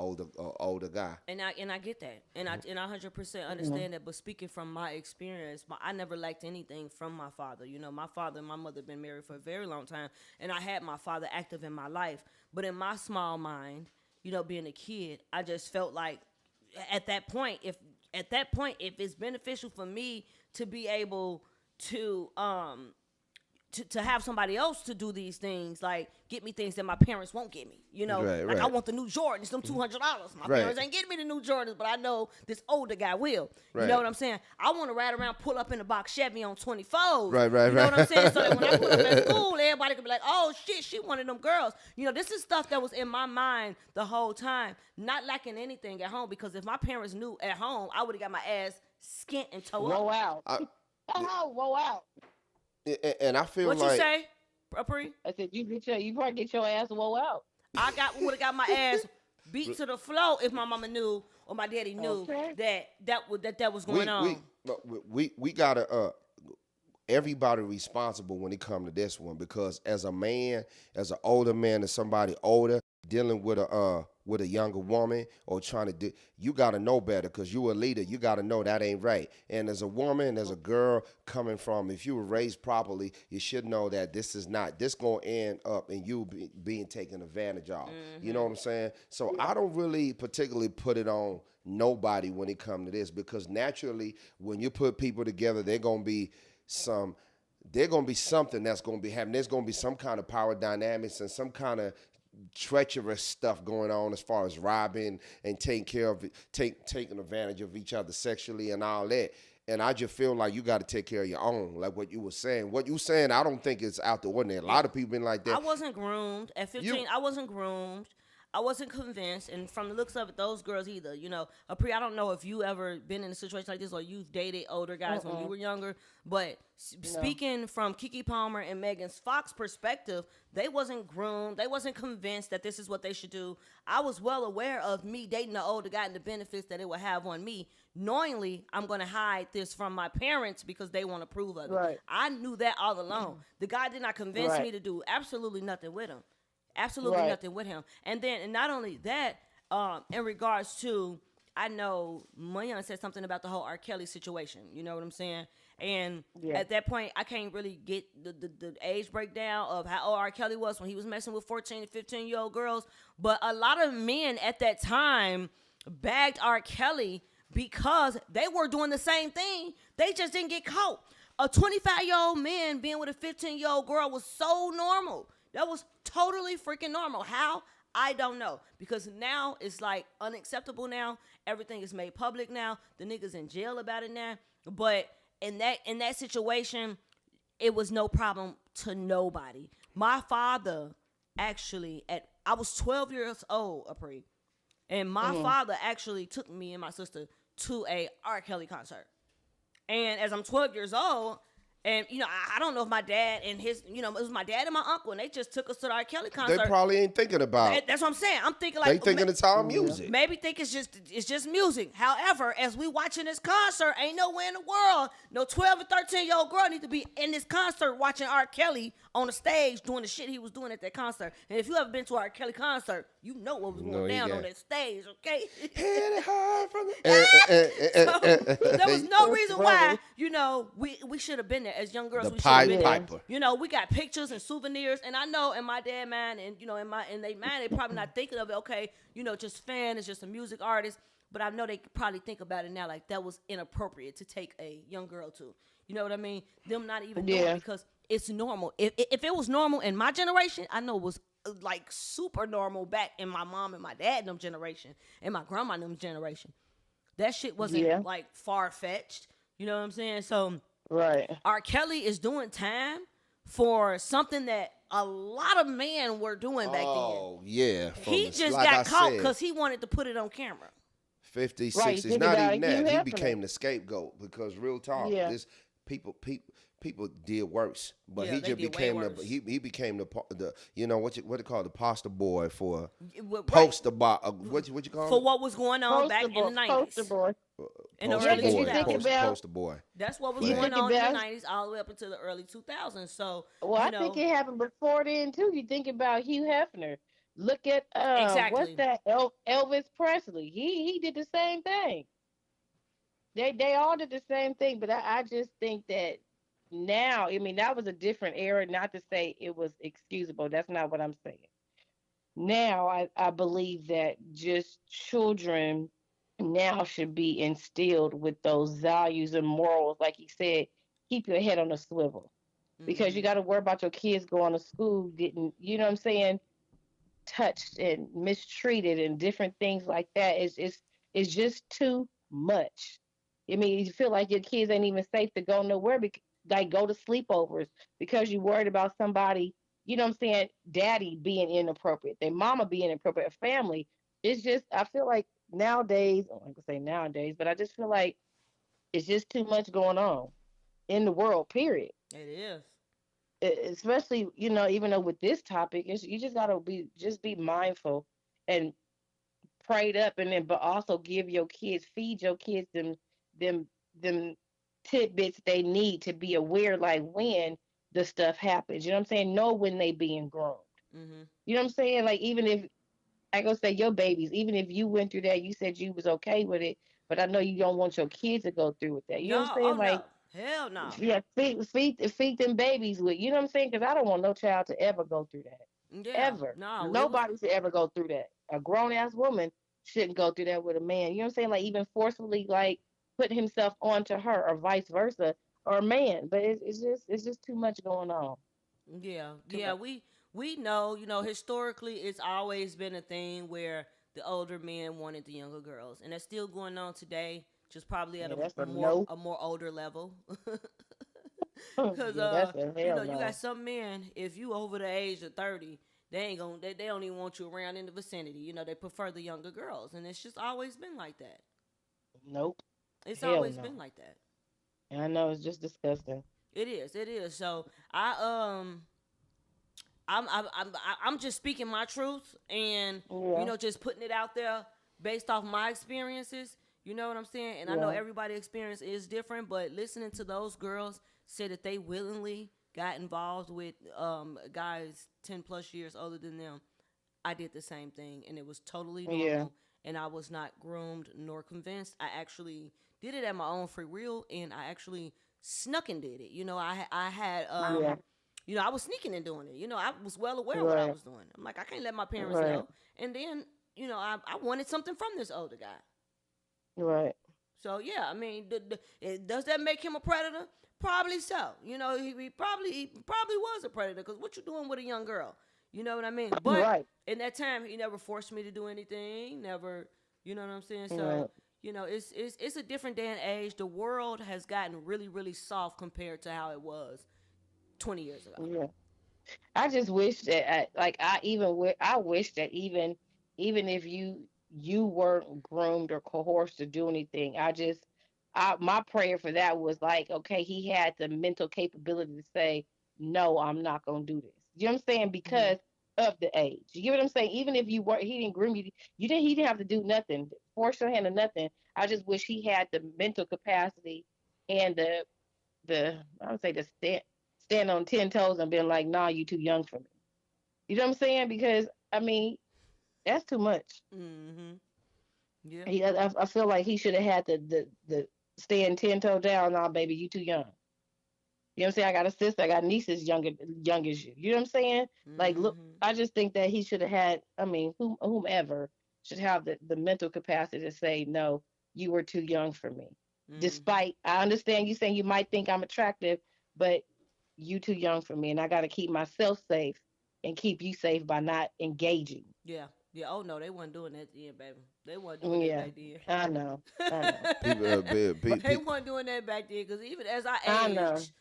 older guy. And I get that, and I 100% understand that. But speaking from my experience, I never lacked anything from my father. My father and my mother been married for a very long time, and I had my father active in my life. But in my small mind, being a kid, I just felt like at that point, if it's beneficial for me to be able to to have somebody else to do these things, like get me things that my parents won't get me, Right. I want the new Jordans, them $200. My parents ain't getting me the new Jordans, but I know this older guy will. Right. You know what I'm saying? I want to ride around, pull up in the box Chevy on 24s. Right. You know what I'm saying? So that when I pull up at school, everybody can be like, "Oh shit, she one of them girls." This is stuff that was in my mind the whole time, not lacking anything at home, because if my parents knew at home, I would have got my ass skint and toe up. Roll out. Roll out. And I feel What like you say, Apri? I said you probably get your ass roll out. I would have got my ass beat to the floor if my mama knew or my daddy knew that was going on. We gotta everybody responsible when it come to this one, because as a man, as an older man, as somebody older dealing with a younger woman or trying to do, you got to know better, because you a leader. You got to know that ain't right. And as a woman, as a girl coming from, if you were raised properly, you should know that this going to end up in you being taken advantage of. You know what I'm saying? So I don't really particularly put it on nobody when it come to this, because naturally when you put people together, they're going to be something that's going to be happening. There's going to be some kind of power dynamics and some kind of treacherous stuff going on as far as robbing and taking advantage of each other sexually and all that. And I just feel like you got to take care of your own, like what you were saying. What you saying, I don't think it's out the ordinary. A lot of people been like that. I wasn't groomed. At 15, I wasn't groomed. I wasn't convinced, and from the looks of it, those girls either. Apri, I don't know if you ever been in a situation like this or you've dated older guys when you were younger, but speaking from Keke Palmer and Megan Fox's perspective, they wasn't groomed. They wasn't convinced that this is what they should do. I was well aware of me dating an older guy and the benefits that it would have on me. Knowingly, I'm going to hide this from my parents because they want to approve of it. Right. I knew that all along. The guy did not convince me to do absolutely nothing with him. Absolutely nothing with him. And not only that, in regards to, I know Moyan said something about the whole R. Kelly situation. You know what I'm saying? And at that point, I can't really get the age breakdown of how old R. Kelly was when he was messing with 14 and 15-year-old girls. But a lot of men at that time bagged R. Kelly because they were doing the same thing. They just didn't get caught. A 25-year-old man being with a 15-year-old girl was so normal. That was totally freaking normal. How? I don't know, because now it's like unacceptable now. Everything is made public now. The niggas in jail about it now. But in that situation, it was no problem to nobody. My father actually, I was 12 years old, Apri, and my father actually took me and my sister to a R. Kelly concert. And as I'm 12 years old, and, you know, I don't know if my dad and his, you know, it was my dad and my uncle, and they just took us to the R. Kelly concert. They probably ain't thinking about. That's what I'm saying. I'm thinking They like thinking it's our music. Maybe think it's just music. However, as we watching this concert, ain't nowhere in the world no 12 or 13-year-old girl need to be in this concert watching R. Kelly on the stage doing the shit he was doing at that concert. And if you ever been to an R. Kelly concert, you know what was going down on that stage, okay? Hit it hard from the So, there was no reason why, you know, we should have been there as young girls. The We should have been Pied there. Piper. You know, we got pictures and souvenirs, and I know in my dad mind, and you know, in they mind, they probably not thinking of it. Okay, you know, just fan is just a music artist, but I know they probably think about it now like that was inappropriate to take a young girl to. You know what I mean? Them not even doing it because it's normal. If it was normal in my generation, I know it was like super normal back in my mom and my dad them generation and my grandma them generation. That shit wasn't like far fetched. You know what I'm saying? So R. Kelly is doing time for something that a lot of men were doing back then. Oh, yeah. He just got caught because he wanted to put it on camera. 50s, Right, 60s, think not about even Hugh that. He Hefner. became the scapegoat because real talk, this people did worse, but Yeah, he they just did became way the worse. he became the you know what they call the poster boy for Right. poster boy. What you call For it? what was going on back in the 90s. Poster boy. In the Poster early boy, 2000s. poster boy. That's what was You going think on in the about- 90s all the way up into the early 2000s. So, Well, you I know, think it happened before then too. You think about Hugh Hefner. Look at Exactly. what's that? Elvis Presley. He did the same thing. They all did the same thing, but I just think that now, I mean, that was a different era. Not to say it was excusable. That's not what I'm saying. Now, I believe that just children now should be instilled with those values and morals. Like you said, keep your head on a swivel. Because you got to worry about your kids going to school getting, you know what I'm saying, touched and mistreated and different things like that. It's just too much. I mean, you feel like your kids ain't even safe to go nowhere, like go to sleepovers because you worried about somebody, you know what I'm saying, daddy being inappropriate, their mama being inappropriate, family. It's just, I feel like nowadays, I don't like to say nowadays, but I just feel like it's just too much going on in the world, period. it is. Especially, you know, even though with this topic, you just gotta be mindful and prayed up, and then but also feed your kids them tidbits they need to be aware, like when the stuff happens. You know what I'm saying? Know when they being groomed. Mm-hmm. You know what I'm saying? Like even if I go say your babies, even if you went through that, you said you was okay with it, but I know you don't want your kids to go through with that. You know what I'm saying? Like. No. Hell no. Yeah, feed them babies with, you know what I'm saying? Because I don't want no child to ever go through that. Yeah. Ever. No. Nobody should ever go through that. A grown ass woman shouldn't go through that with a man. You know what I'm saying? Like even forcefully, like put himself onto her, or vice versa, or a man. But it's just too much going on. Yeah. Yeah. We know, you know, historically, it's always been a thing where the older men wanted the younger girls, and that's still going on today. Just probably at a more older level. Because you know, you got some men, if you over the age of 30, they don't even want you around in the vicinity. You know, they prefer the younger girls, and it's just always been like that. Nope. It's Hell always no. been like that. And I know it's just disgusting. It is. So I'm just speaking my truth, and you know, just putting it out there based off my experiences. You know what I'm saying? And I know everybody's experience is different, but listening to those girls say that they willingly got involved with guys 10 plus years older than them, I did the same thing, and it was totally normal, and I was not groomed nor convinced. I actually did it at my own free will, and I actually snuck and did it. You know, I had you know, I was sneaking and doing it. You know, I was well aware of what I was doing. I'm like, I can't let my parents know. And then, you know, I wanted something from this older guy. Right. So yeah, I mean, does that make him a predator? Probably so. You know, he probably was a predator, because what you doing with a young girl? You know what I mean? But Right. in that time, he never forced me to do anything. Never, you know what I'm saying? So, Right. you know, it's a different day and age. The world has gotten really, really soft compared to how it was 20 years ago. Yeah. I just wish that, I wish that even if you weren't groomed or coerced to do anything, my prayer for that was like, okay, he had the mental capability to say, no, I'm not gonna do this. You know what I'm saying? Because of the age. You get what I'm saying? Even if he didn't groom you, he didn't have to do nothing, force your hand or nothing. I just wish he had the mental capacity and I would say the stand on 10 toes and being like, nah, you too young for me. You know what I'm saying? Because I mean, that's too much. Mm-hmm. Yeah. I feel like he should have had the stand 10 toes down. Nah, baby, you too young. You know what I'm saying? I got a sister, I got nieces young as you. You know what I'm saying? Like, look, I just think that he should have had. I mean, whomever should have the mental capacity to say, no, you were too young for me. Despite, I understand you saying you might think I'm attractive, but you too young for me, and I got to keep myself safe and keep you safe by not engaging. Yeah. Yeah. Oh no, they wasn't doing that then, baby. They wasn't doing that back then. I know. They weren't doing that back then because even as I aged,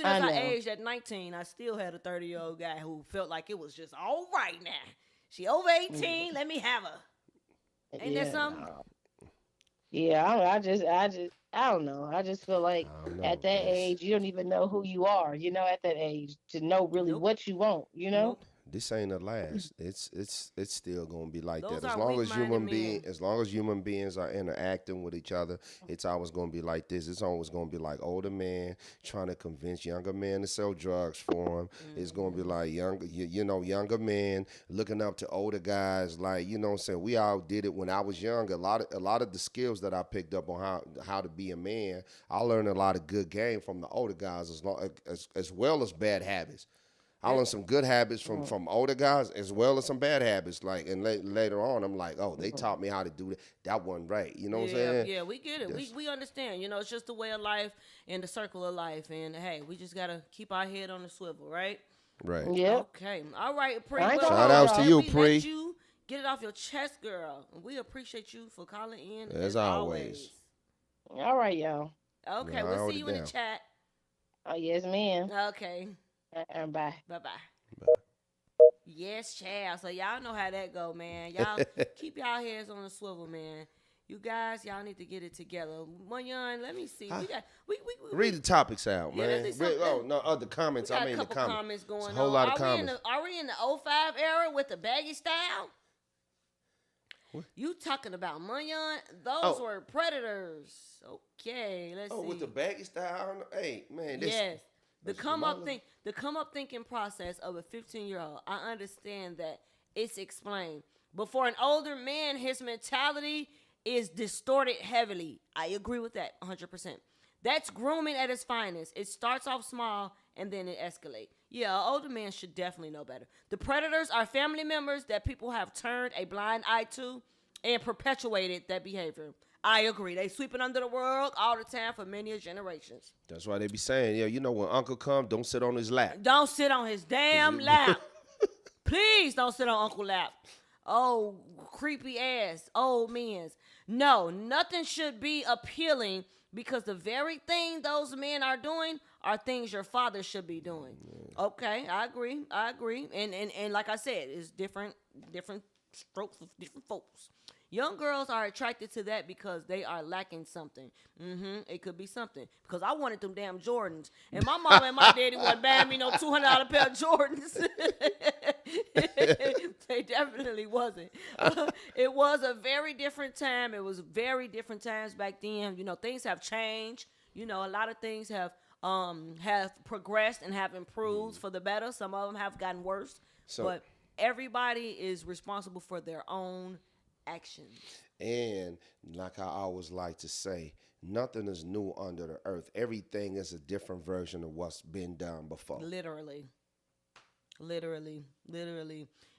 I aged at 19, I still had a 30-year-old guy who felt like it was just all right now. She over 18, let me have her. Ain't that something? Yeah, I don't know. I just feel like at that age, you don't even know who you are, you know, at that age, to know really what you want, you know? This ain't a last. It's still gonna be like Those that. As long as human beings are interacting with each other, it's always gonna be like this. It's always gonna be like older men trying to convince younger men to sell drugs for them. It's gonna be like younger men looking up to older guys. Like, you know what I'm saying? We all did it when I was younger. A lot of the skills that I picked up on how to be a man, I learned a lot of good game from the older guys as well as bad habits. I learned some good habits from older guys as well as some bad habits. Like, and later on, I'm like, oh, they taught me how to do that. That wasn't right. You know what I'm saying? Yeah, we get it. We understand. You know, it's just the way of life and the circle of life. And hey, we just gotta keep our head on the swivel, right? Right. Yeah. Okay. All right, Pre. Shout outs to you, Pre. Let you get it off your chest, girl. We appreciate you for calling in as always. All right, y'all. Okay, we'll see you in the chat. Oh, yes, ma'am. Okay. Bye. Bye-bye. Yes, child. So y'all know how that go, man. Y'all keep y'all heads on the swivel, man. You guys, y'all need to get it together. Munyon, let me see. We read the topics out, yeah, man. Other comments. I mean, the comments going on. A whole lot of comments. Are we in the 05 era with the baggy style? What? You talking about Munyon? Those were Predators. Okay, let's see. Oh, with the baggy style? Hey, man. Yes. The come up thinking process of a 15-year-old, I understand that it's explained. But for an older man, his mentality is distorted heavily. I agree with that 100%. That's grooming at its finest. It starts off small and then it escalates. Yeah, an older man should definitely know better. The Predators are family members that people have turned a blind eye to and perpetuated that behavior. I agree. They sweeping under the rug all the time for many generations. That's why they be saying, yeah, you know, when Uncle come, don't sit on his lap. Don't sit on his damn lap. Please don't sit on Uncle lap. Oh, creepy ass old men. No, nothing should be appealing because the very thing those men are doing are things your father should be doing. Okay, I agree. And like I said, it's different strokes of different folks. Young girls are attracted to that because they are lacking something. It could be something. Because I wanted them damn Jordans. And my mom and my daddy wasn't buying me no $200 pair of Jordans. They definitely wasn't. It was a very different time. It was very different times back then. You know, things have changed. You know, a lot of things have progressed and have improved for the better. Some of them have gotten worse. But everybody is responsible for their own actions. And like I always like to say, nothing is new under the earth. Everything is a different version of what's been done before. Literally.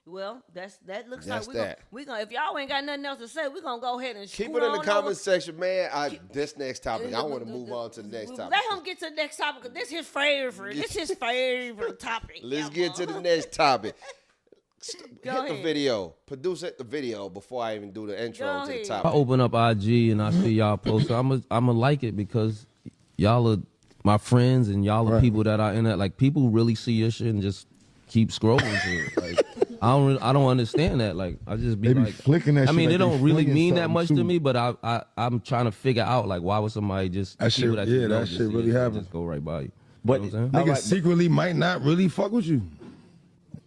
Well, that looks That's like we're gonna if y'all ain't got nothing else to say, we're gonna go ahead and keep it in the comment section, man. This next topic, I want to move on to the next topic. Let him get to the next topic because this is his favorite. This is his favorite topic. Let's get to the next topic. Go hit the ahead. video. Produce hit the video before I even do the intro Go to the ahead. I topic. open up IG and I see y'all post. I'ma like it because y'all are my friends and y'all are people that are in it. Like people really see your shit and just keep scrolling to it. Like I don't understand that. Like I just be They be like flicking that I shit mean, like it they don't really flinging mean that something, much too. to me, but I'm trying to figure out like why would somebody just That people shit- that you yeah, know that just shit see really it and happen. just go right by you. But You know what I'm saying? Niggas secretly might not really fuck with you.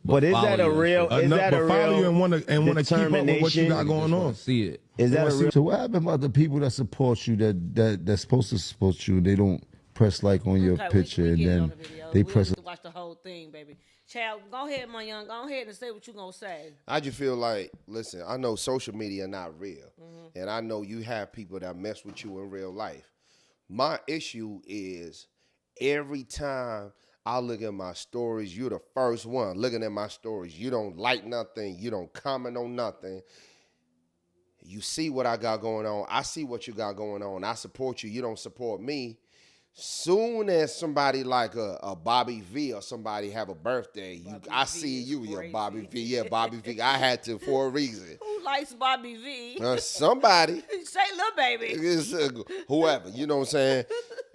But is that a follow you real? and Is Enough, that but a follow you real and want to keep up with what you got determination? going on. See it. Is that a real? So what happened about the people that support you that's supposed to support you? They don't press like on your Okay, picture we and get it on then the video. they We press. have to watch the whole thing, baby. Child, go ahead, my young. Go ahead and say what you gonna say. I just feel like, listen, I know social media not real. And I know you have people that mess with you in real life. My issue is every time I look at my stories, you're the first one looking at my stories. You don't like nothing. You don't comment on nothing. You see what I got going on. I see what you got going on. I support you. You don't support me. Soon as somebody like a Bobby V or somebody have a birthday, I see you, yeah, Bobby V. Yeah, Bobby V. I had to for a reason. Who likes Bobby V? Somebody. Say little baby. It's, whoever, you know what I'm saying?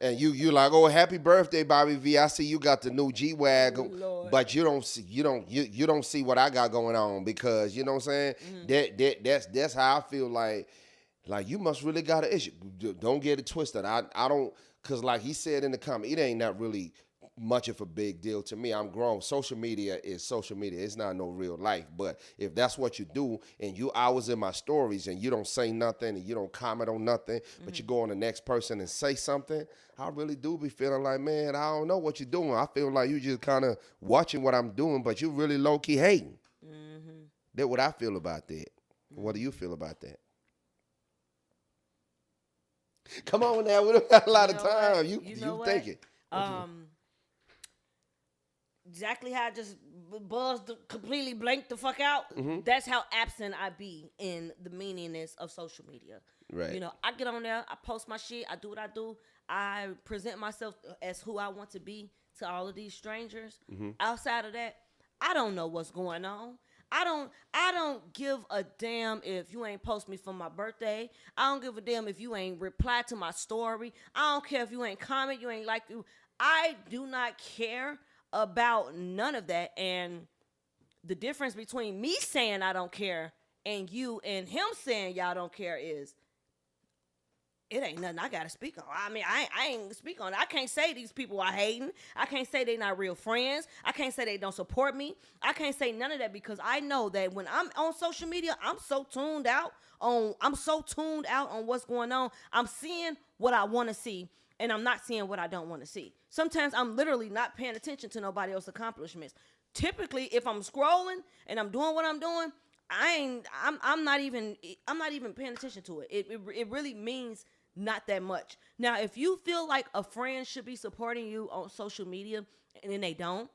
And you like, oh, happy birthday, Bobby V. I see you got the new G-Wagon, but you don't see what I got going on because you know what I'm saying? That's how I feel like you must really got an issue. Don't get it twisted. I don't, cause like he said in the comment, it ain't not really much of a big deal to me. I'm grown. Social media is social media. It's not no real life. But if that's what you do and you hours in my stories and you don't say nothing and you don't comment on nothing, but you go on the next person and say something, I really do be feeling like, man, I don't know what you're doing. I feel like you just kind of watching what I'm doing, but you really low-key hating. That's what I feel about that. What do you feel about that? Come on now, we don't got a lot of time. You think it. Exactly how I just buzzed, completely blanked the fuck out. That's how absent I be in the meaningness of social media. Right. You know, I get on there, I post my shit, I do what I do. I present myself as who I want to be to all of these strangers. Outside of that, I don't know what's going on. I don't give a damn if you ain't post me for my birthday. I don't give a damn if you ain't reply to my story. I don't care if you ain't comment, you ain't like you. I do not care about none of that. And the difference between me saying I don't care and you and him saying y'all don't care is it ain't nothing I gotta speak on. I mean, I ain't speak on it. I can't say these people are hating. I can't say they not real friends. I can't say they don't support me. I can't say none of that because I know that when I'm on social media, I'm so tuned out on what's going on. I'm seeing what I want to see, and I'm not seeing what I don't want to see. Sometimes I'm literally not paying attention to nobody else's accomplishments. Typically, if I'm scrolling and I'm doing what I'm doing, I'm not even paying attention to it. It really means not that much. Now, if you feel like a friend should be supporting you on social media and then they don't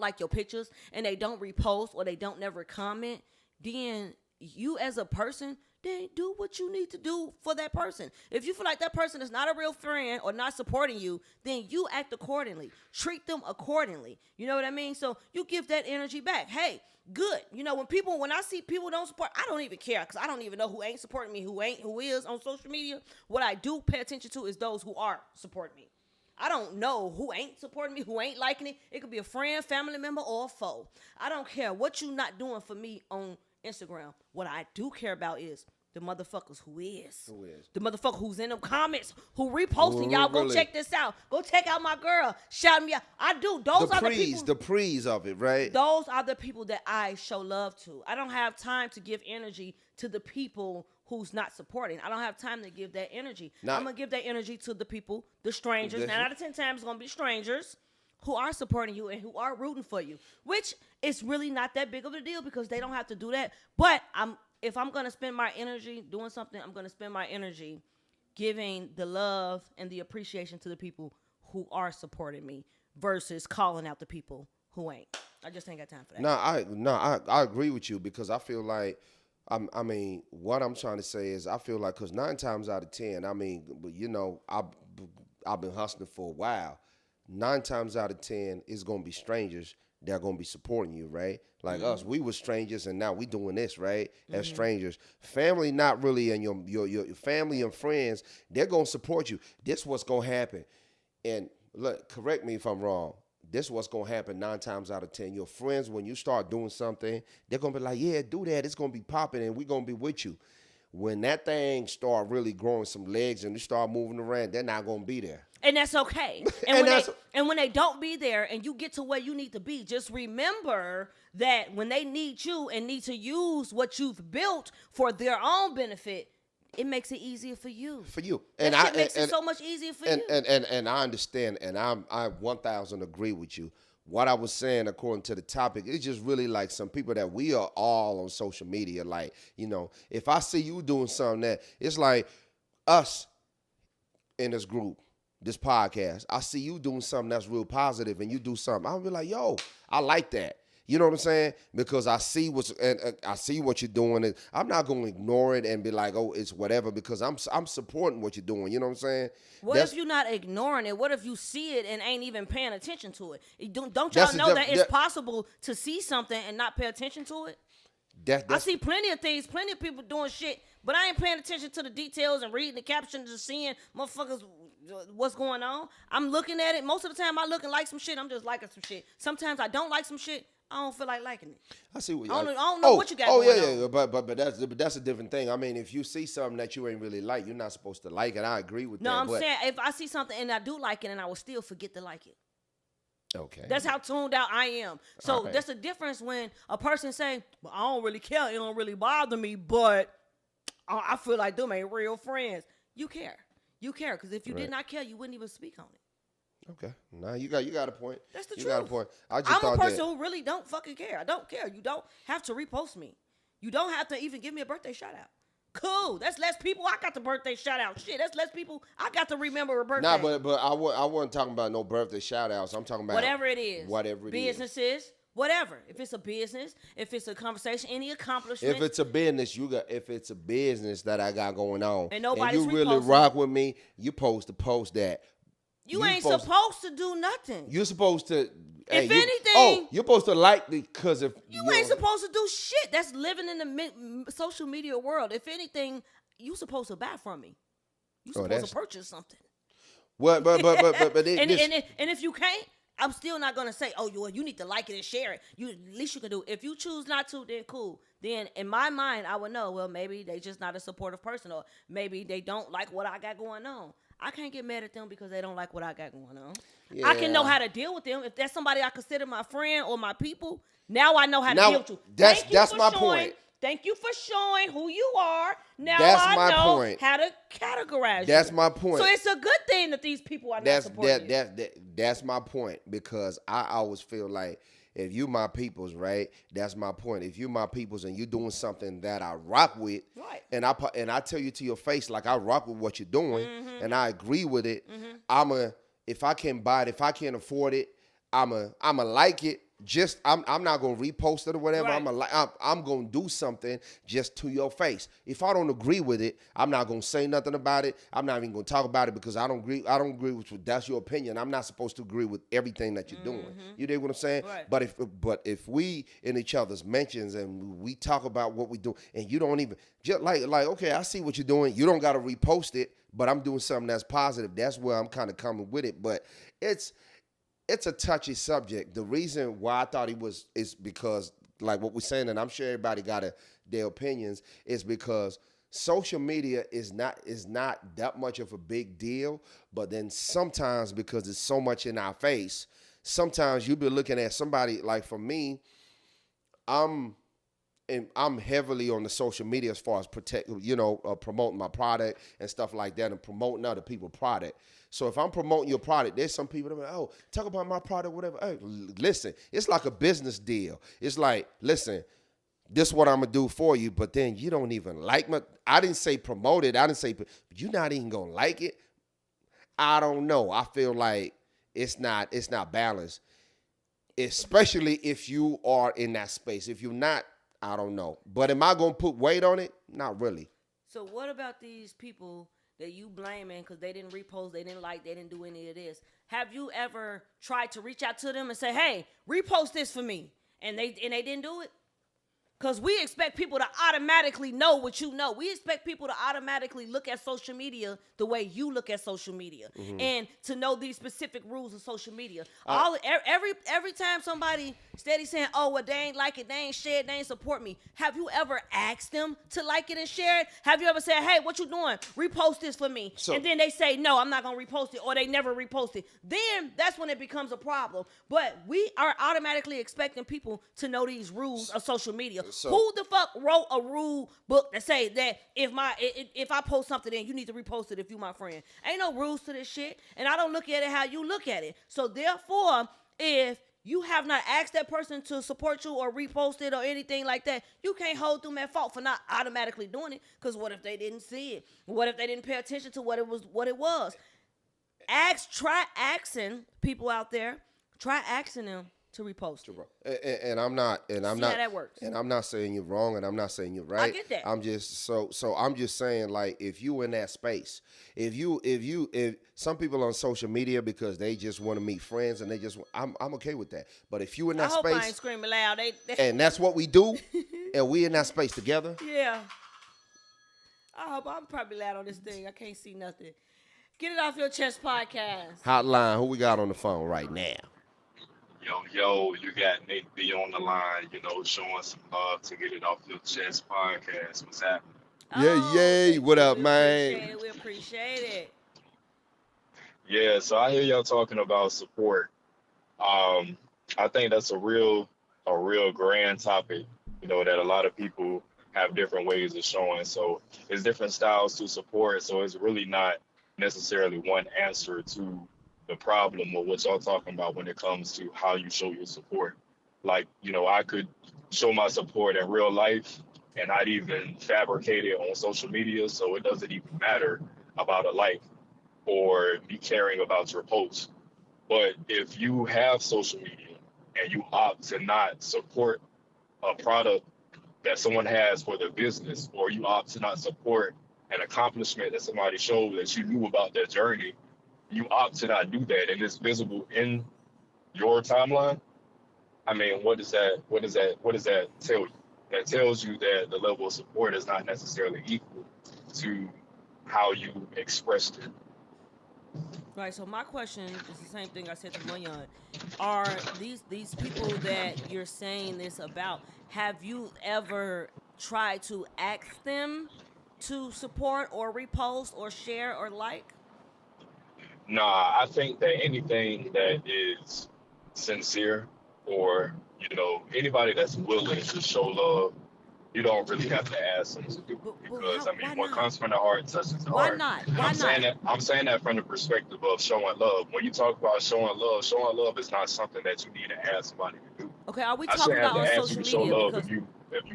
like your pictures and they don't repost or they don't never comment, then you as a person, then do what you need to do for that person. If you feel like that person is not a real friend or not supporting you, then you act accordingly. Treat them accordingly. You know what I mean? So you give that energy back. Hey, good. You know, when I see people don't support, I don't even care because I don't even know who ain't supporting me, who is on social media. What I do pay attention to is those who are supporting me. I don't know who ain't supporting me, who ain't liking it. It could be a friend, family member, or a foe. I don't care what you not doing for me on Instagram. What I do care about is the motherfuckers who is. The motherfucker who's in them comments, who reposting. Y'all go check this out. Go check out my girl. Shout me out. I do. Those are the people. The prees of it, right? Those are the people that I show love to. I don't have time to give energy to the people who's not supporting. I don't have time to give that energy. I'm going to give that energy to the people, the strangers. 9 out of 10 times it's going to be strangers who are supporting you and who are rooting for you, which is really not that big of a deal because they don't have to do that. But if I'm going to spend my energy doing something, I'm going to spend my energy giving the love and the appreciation to the people who are supporting me versus calling out the people who ain't. I just ain't got time for that. I agree with you because I feel like, I mean, what I'm trying to say is I feel like, because 9 times out of 10, I mean, you know, I've been hustling for a while. 9 times out of 10, it's going to be strangers that are gonna be supporting you, right? Like us, we were strangers, and now we doing this, right? As strangers, family not really, and your family and friends, they're gonna support you. This what's gonna happen, and look, correct me if I'm wrong. This is what's gonna happen 9 times out of 10. Your friends, when you start doing something, they're gonna be like, "Yeah, do that. It's gonna be popping, and we're gonna be with you." When that thing start really growing some legs and you start moving around, they're not gonna be there. And that's okay. And when they don't be there and you get to where you need to be, just remember that when they need you and need to use what you've built for their own benefit, it makes it easier for you. And That shit makes it so much easier for you. And I understand, and I 1,000 agree with you. What I was saying, according to the topic, it's just really like some people that we are all on social media. Like, if I see you doing something that, it's like us in this group, this podcast, I see you doing something that's real positive and you do something, I'll be like, yo, I like that. You know what I'm saying? Because I see I see what you're doing, and I'm not going to ignore it and be like, oh, it's whatever, because I'm supporting what you're doing. You know what I'm saying? What if you're not ignoring it? What if you see it and ain't even paying attention to it? Don't y'all know that it's possible to see something and not pay attention to it? I see plenty of things, plenty of people doing shit, but I ain't paying attention to the details and reading the captions and seeing motherfuckers what's going on. I'm looking at it. Most of the time I look and like some shit, I'm just liking some shit. Sometimes I don't like some shit, I don't feel like liking it. I see what I don't know what you got going on. Oh, yeah. But that's a different thing. I mean, if you see something that you ain't really like, you're not supposed to like it. I agree with that. No, I'm saying if I see something and I do like it and I will still forget to like it. Okay. That's how tuned out I am. So there's a difference when a person say, well, I don't really care. It don't really bother me, but I feel like them ain't real friends. You care. You care. Because if you did not care, you wouldn't even speak on it. Okay. Now you got a point. That's the truth. You got a point. I'm a person who really don't fucking care. I don't care. You don't have to repost me. You don't have to even give me a birthday shout out. Cool. That's less people I got the birthday shout out. Shit, that's less people I got to remember a birthday. Nah, but I wasn't talking about no birthday shout outs. I'm talking about whatever it is. Businesses. Whatever. If it's a business, if it's a conversation, any accomplishment. If it's a business, if it's a business that I got going on, and nobody's you really rock with me, you supposed to post that. You ain't supposed to do nothing. You're supposed to. If anything, you're supposed to like me because if you ain't supposed to do shit. That's living in the social media world. If anything, you supposed to buy from me. You supposed to purchase something. Well, but and if you can't, I'm still not gonna say, oh, you need to like it and share it. At least you can do it. If you choose not to, then cool. Then in my mind, I would know. Well, maybe they just not a supportive person, or maybe they don't like what I got going on. I can't get mad at them because they don't like what I got going on. Yeah. I can know how to deal with them. If that's somebody I consider my friend or my people, now I know how to deal with you. That's my point. Thank you for showing who you are. Now I know how to categorize you. That's my point. So it's a good thing that these people are not supporting you. That's my point, because I always feel like if you my peoples, right? That's my point. If you my peoples and you doing something that I rock with, right? And I tell you to your face, like, I rock with what you're doing, and I agree with it. If I can buy it, if I can't afford it, I'ma like it. I'm not gonna repost it or whatever. Right. I'm gonna do something just to your face. If I don't agree with it, I'm not gonna say nothing about it. I'm not even gonna talk about it because I don't agree with you. That's your opinion. I'm not supposed to agree with everything that you're doing. You dig what I'm saying? Right. But if we in each other's mentions and we talk about what we do, and you don't even just like okay, I see what you're doing. You don't gotta repost it, but I'm doing something that's positive. That's where I'm kind of coming with it. But it's a touchy subject. The reason why I thought is because, like what we're saying, and I'm sure everybody got their opinions, is because social media is not that much of a big deal. But then sometimes, because it's so much in our face, sometimes you be looking at somebody, like for me, I'm heavily on the social media as far as promoting my product and stuff like that, and promoting other people's product. So if I'm promoting your product, there's some people that are like, oh, talk about my product, whatever. Hey, listen, it's like a business deal. It's like, listen, this is what I'm going to do for you, but then you don't even like me. I didn't say promote it. I didn't say, but you're not even going to like it. I don't know. I feel like it's not balanced, especially if you are in that space. If you're not, I don't know. But am I going to put weight on it? Not really. So what about these people that you blaming because they didn't repost, they didn't like, they didn't do any of this. Have you ever tried to reach out to them and say, hey, repost this for me? And they didn't do it? Because we expect people to automatically know what you know. We expect people to automatically look at social media the way you look at social media, and to know these specific rules of social media. Every time somebody steady saying, oh, well, they ain't like it, they ain't share it, they ain't support me. Have you ever asked them to like it and share it? Have you ever said, hey, what you doing? Repost this for me. And then they say, no, I'm not going to repost it, or they never repost it. Then that's when it becomes a problem. But we are automatically expecting people to know these rules of social media. Who the fuck wrote a rule book that say that if I post something, then you need to repost it if you my friend? Ain't no rules to this shit, and I don't look at it how you look at it. So therefore, if you have not asked that person to support you or repost it or anything like that, you can't hold them at fault for not automatically doing it. Because what if they didn't see it? What if they didn't pay attention to what it was? Try asking people out there. Try asking them to repost it. And I'm not how that works. And I'm not saying you're wrong, and I'm not saying you're right. I get that. I'm just I'm just saying, like, if you in that space, if some people on social media because they just want to meet friends and I'm okay with that. But if you in that I hope space, I ain't screaming loud. and that's what we do, and we in that space together. Yeah. I hope I'm probably loud on this thing. I can't see nothing. Get it off your chest podcast. Hotline, who we got on the phone right now? Yo, you got Nate B on the line, showing some love to Get It Off Your Chest podcast. What's happening? Yay. What up, man? We appreciate it. Yeah, so I hear y'all talking about support. I think that's a real grand topic, that a lot of people have different ways of showing. So it's different styles to support. So it's really not necessarily one answer to the problem or what y'all talking about when it comes to how you show your support. Like, I could show my support in real life and I'd even fabricate it on social media, so it doesn't even matter about a like or me caring about your post. But if you have social media and you opt to not support a product that someone has for their business, or you opt to not support an accomplishment that somebody showed that you knew about their journey, you opt to not do that, and it's visible in your timeline. I mean, what does that tell you? That tells you that the level of support is not necessarily equal to how you expressed it. Right. So my question is the same thing I said to Munyon. Are these people that you're saying this about? Have you ever tried to ask them to support or repost or share or like? Nah, I think that anything that is sincere or, anybody that's willing to show love, you don't really have to ask them to do it, because what comes from the heart touches the heart. I'm saying that from the perspective of showing love. When you talk about showing love is not something that you need to ask somebody to do. Okay, are we talking about on social media? Show love if you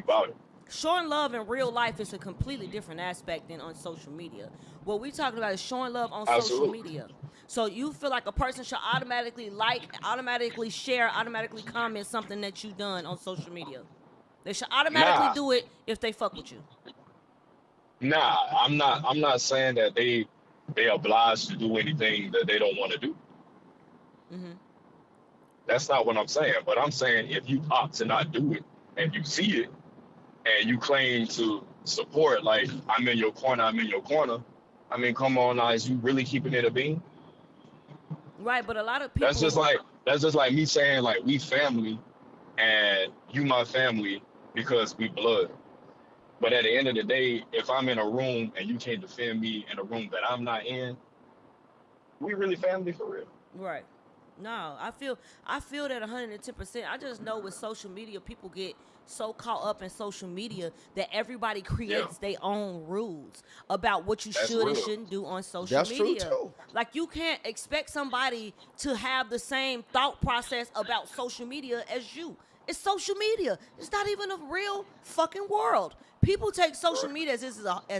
about it. Showing love in real life is a completely different aspect than on social media. What we're talking about is showing love on social media. So you feel like a person should automatically like, automatically share, automatically comment something that you've done on social media. They should automatically do it if they fuck with you. Nah, I'm not saying that they obliged to do anything that they don't want to do. Mm-hmm. That's not what I'm saying. But I'm saying if you opt to not do it and you see it and you claim to support, like, I'm in your corner. I mean, come on, now, is you really keeping it a bean? Right, but a lot of people. That's just like me saying, like, we family and you my family because we blood. But at the end of the day, if I'm in a room and you can't defend me in a room that I'm not in, we really family for real. Right. No, I feel that 110%. I just know with social media, people get so caught up in social media that everybody creates their own rules about what you should and shouldn't do on social media. That's true too. Like, you can't expect somebody to have the same thought process about social media as you. It's social media. It's not even a real fucking world. People take social media as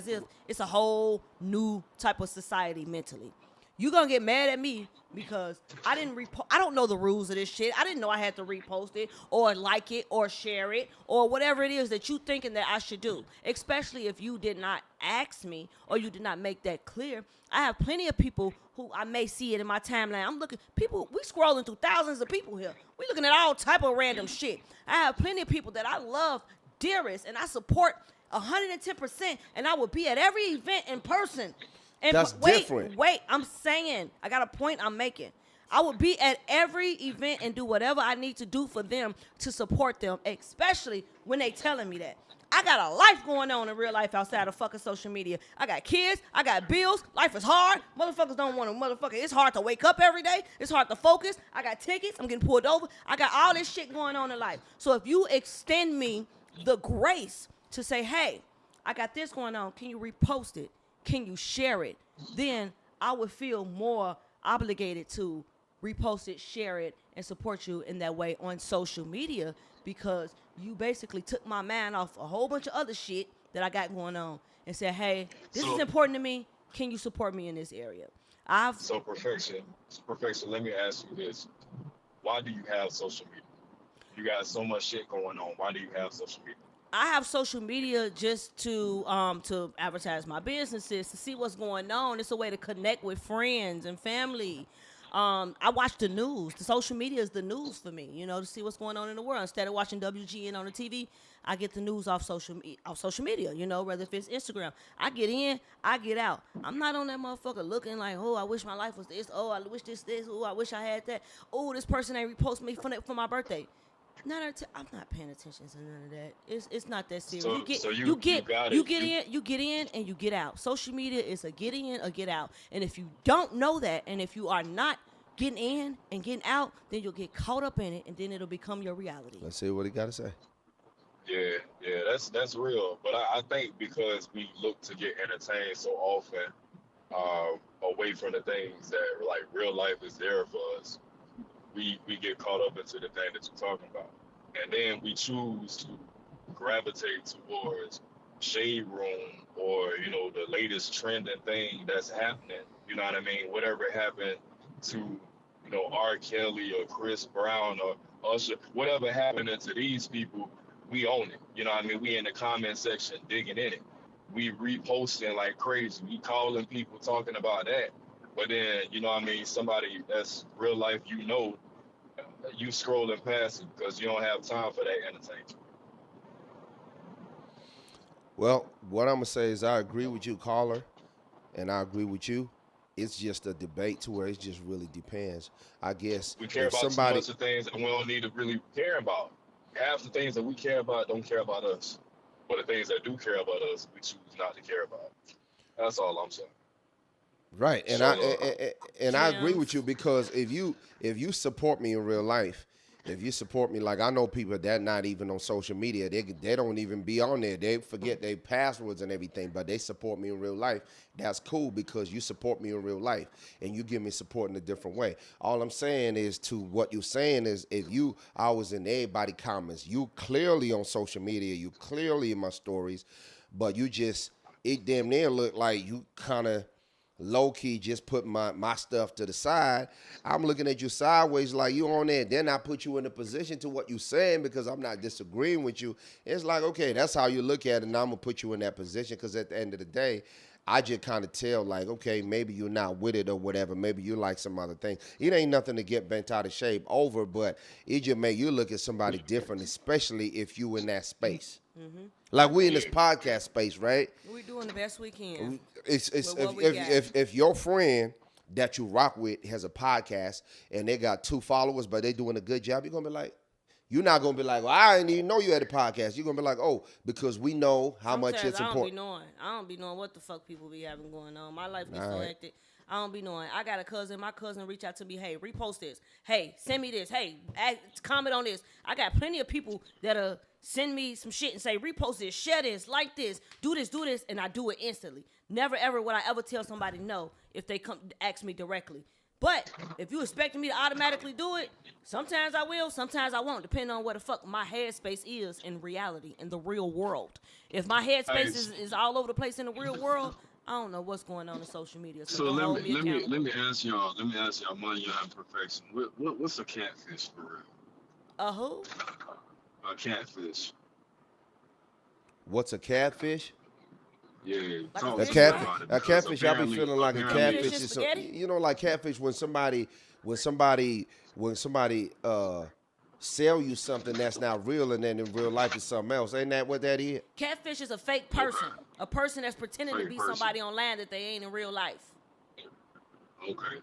if it's a whole new type of society mentally. You gonna get mad at me because I didn't repost. I don't know the rules of this shit. I didn't know I had to repost it or like it or share it or whatever it is that you thinking that I should do. Especially if you did not ask me or you did not make that clear. I have plenty of people who I may see it in my timeline. I'm looking, people, we scrolling through thousands of people here. We looking at all type of random shit. I have plenty of people that I love dearest and I support 110%, and I will be at every event in person. And That's different. Wait, I'm saying, I got a point I'm making. I will be at every event and do whatever I need to do for them to support them, especially when they telling me that. I got a life going on in real life outside of fucking social media. I got kids. I got bills. Life is hard. Motherfuckers don't want to It's hard to wake up every day. It's hard to focus. I got tickets. I'm getting pulled over. I got all this shit going on in life. So if you extend me the grace to say, hey, I got this going on. Can you repost it? Can you share it? Then I would feel more obligated to repost it, share it, and support you in that way on social media because you basically took my mind off a whole bunch of other shit that I got going on and said, hey, this is important to me. Can you support me in this area? So perfection, let me ask you this. Why do you have social media? You got so much shit going on. Why do you have social media? I have social media just to advertise my businesses, to see what's going on. It's a way to connect with friends and family. I watch the news. The social media is the news for me, to see what's going on in the world. Instead of watching WGN on the TV, I get the news off social media, whether if it's Instagram. I get in, I get out. I'm not on that motherfucker looking like, oh, I wish my life was this. Oh, I wish this. Oh, I wish I had that. Oh, this person ain't repost me for my birthday. I'm not paying attention to none of that. It's not that serious. You get in and you get out. Social media is a get in or get out. And if you don't know that, and if you are not getting in and getting out, then you'll get caught up in it, and then it'll become your reality. Let's see what he got to say. Yeah, that's real. But I think because we look to get entertained so often, away from the things that like real life is there for us, we get caught up into the thing that you're talking about. And then we choose to gravitate towards Shade Room or, the latest trending thing that's happening. You know what I mean? Whatever happened to, R. Kelly or Chris Brown or Usher, whatever happened to these people, we own it. You know what I mean? We in the comment section digging in it. We reposting like crazy. We calling people talking about that. But then, somebody that's real life, you scrolling past it because you don't have time for that entertainment. Well, what I'm going to say is I agree with you, caller, and I agree with you. It's just a debate to where it just really depends. I guess we care about too much of things that we don't need to really care about. Half the things that we care about don't care about us. But the things that do care about us, we choose not to care about. That's all I'm saying. Right, and I agree with you because if you support me in real life, if you support me, like I know people that not even on social media, they don't even be on there. They forget their passwords and everything, but they support me in real life. That's cool because you support me in real life and you give me support in a different way. All I'm saying is to what you're saying is if you always in everybody comments, you clearly on social media, you clearly in my stories, but it damn near look like you kind of low-key just put my stuff to the side. I'm looking at you sideways like you on there. Then I put you in a position to what you're saying because I'm not disagreeing with you. It's like, okay, that's how you look at it, and I'm going to put you in that position because at the end of the day, I just kind of tell like, okay, maybe you're not with it or whatever. Maybe you like some other thing. It ain't nothing to get bent out of shape over, but it just make you look at somebody different, especially if you in that space. Mm-hmm. Like we in this podcast space, right? We're doing the best we can. If your friend that you rock with has a podcast and they got 2 followers, but they doing a good job, you're gonna be like, you're not gonna be like, well, I didn't even know you had a podcast. You're gonna be like, oh, because we know how much it's important. I don't be knowing what the fuck people be having going on. My life gets so hectic. I don't be knowing. I got a cousin. My cousin reached out to me. Hey, repost this. Hey, send me this. Hey, comment on this. I got plenty of people that'll send me some shit and say, repost this, share this, like this, do this, and I do it instantly. Never, ever would I ever tell somebody no if they come ask me directly. But if you expecting me to automatically do it, sometimes I will, sometimes I won't, depending on where the fuck my headspace is in reality, in the real world. If my headspace is all over the place in the real world, I don't know what's going on in social media. So, So don't let hold me me accountable. let me ask y'all money and perfection. What's a catfish for real? A who? A catfish. What's a catfish? Yeah. Like talk a to fish me fry? about it, A because catfish, I be apparently- feeling like a apparently- catfish Catfish is spaghetti? you know, like catfish when somebody sell you something that's not real and then in real life is something else. Ain't that what that is? Catfish is a fake person. A person that's pretending to Fake be person. somebody online that they ain't in real life. Okay.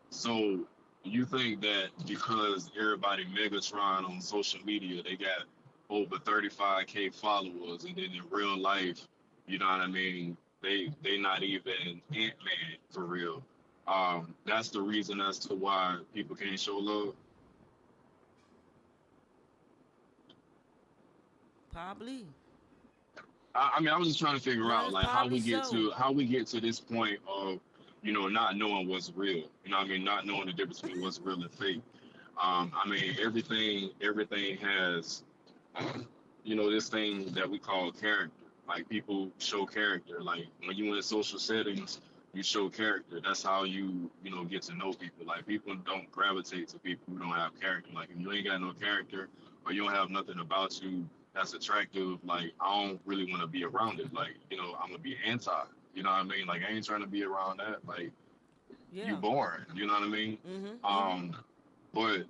So you think that because everybody Megatron on social media, they got over 35K followers, and then in real life, you know what I mean? They not even Ant-Man for real. That's the reason as to why people can't show love. Probably. I mean, I was just trying to figure Well, out it's like probably so. how we get to this point of, you know, not knowing what's real. You know what I mean? Not knowing the difference between what's real and fake. I mean, everything has, you know, this thing that we call character. Like people show character. Like when you in social settings, you show character. That's how you know, get to know people. Like people don't gravitate to people who don't have character. Like if you ain't got no character or you don't have nothing about you that's attractive, like I don't really want to be around it. Like, you know, I'm gonna be anti. You know what I mean? Like I ain't trying to be around that. Like Yeah. you boring. You know what I mean? But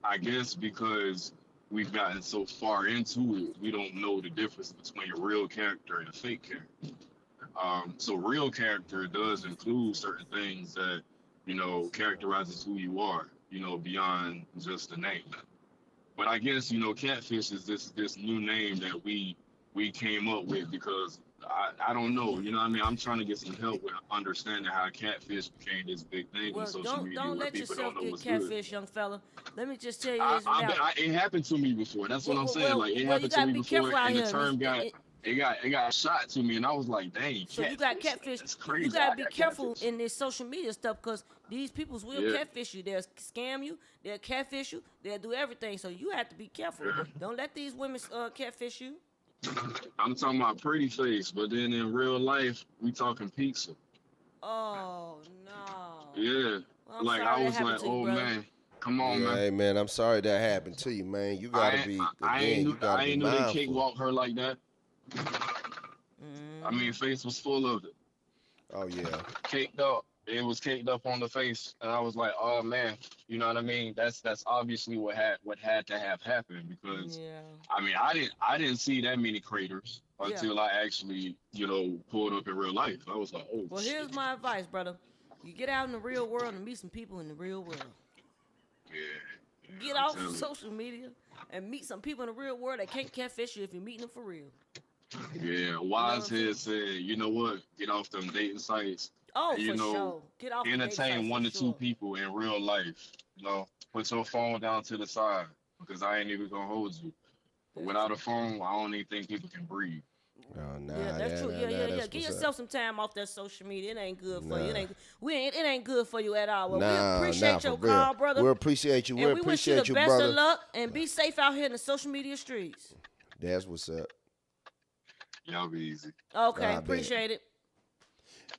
I guess because we've gotten so far into it, we don't know the difference between a real character and a fake character. So real character does include certain things that, you know, characterizes who you are, you know, beyond just the name. But I guess, you know, catfish is this new name that we came up with because I don't know, you know what I mean? I'm trying to get some help with understanding how catfish became this big thing on Well, social media don't where let people yourself don't know get what's good. catfish, young fella. Let me just tell you this now. It happened to me before. That's what I'm saying. Well, like it you happened to gotta me be before, careful out and the here. term got shot to me, and I was like, "Dang, So you got catfish. That's crazy. You gotta I be got careful catfish. in this social media stuff because these peoples will Yeah. catfish you. They'll scam you. They'll catfish you. They'll do everything. So you have to be careful. Yeah. Don't let these women catfish you. I'm talking about pretty face, but then in real life, we talking pizza. Oh no. Yeah, Well, I'm like sorry I that was happened like, to you, "Oh brother. man, come on, Yeah, man." hey man, I'm sorry that happened to you, man. You gotta be again. You gotta I be ain't knew they mindful. cakewalk her like that. I mean, face was full of it. Oh yeah. Caked up. It was caked up on the face, and I was like, "Oh man," you know what I mean? That's obviously what had to have happened because Yeah. I mean, I didn't see that many craters until I actually, you know, pulled up in real life. I was like, "Oh Well, shit." here's my advice, brother. You get out in the real world and meet some people in the real world. Yeah. Get I'm off telling you. social media and meet some people in the real world that can't catfish you if you're meeting them for real. Yeah, wise head said, "You know what? Get off them dating sites. Oh, and, you for know, sure. Get off the dating sites entertain for one to two sure. people in real life. You know, put your phone down to the side because I ain't even gonna hold you. But without a phone, I don't even think people can breathe." Oh, nah, Yeah, that's true. Yeah. that's Give what's yourself up. some time off that social media. It ain't good for you. Nah. It ain't good for you at all. Well, we Nah, appreciate for your real. call, brother. We appreciate you. And We we wish you the appreciate you, best brother. of luck and be safe out here in the social media streets. That's what's up. Y'all be easy. Okay, I bet. appreciate it.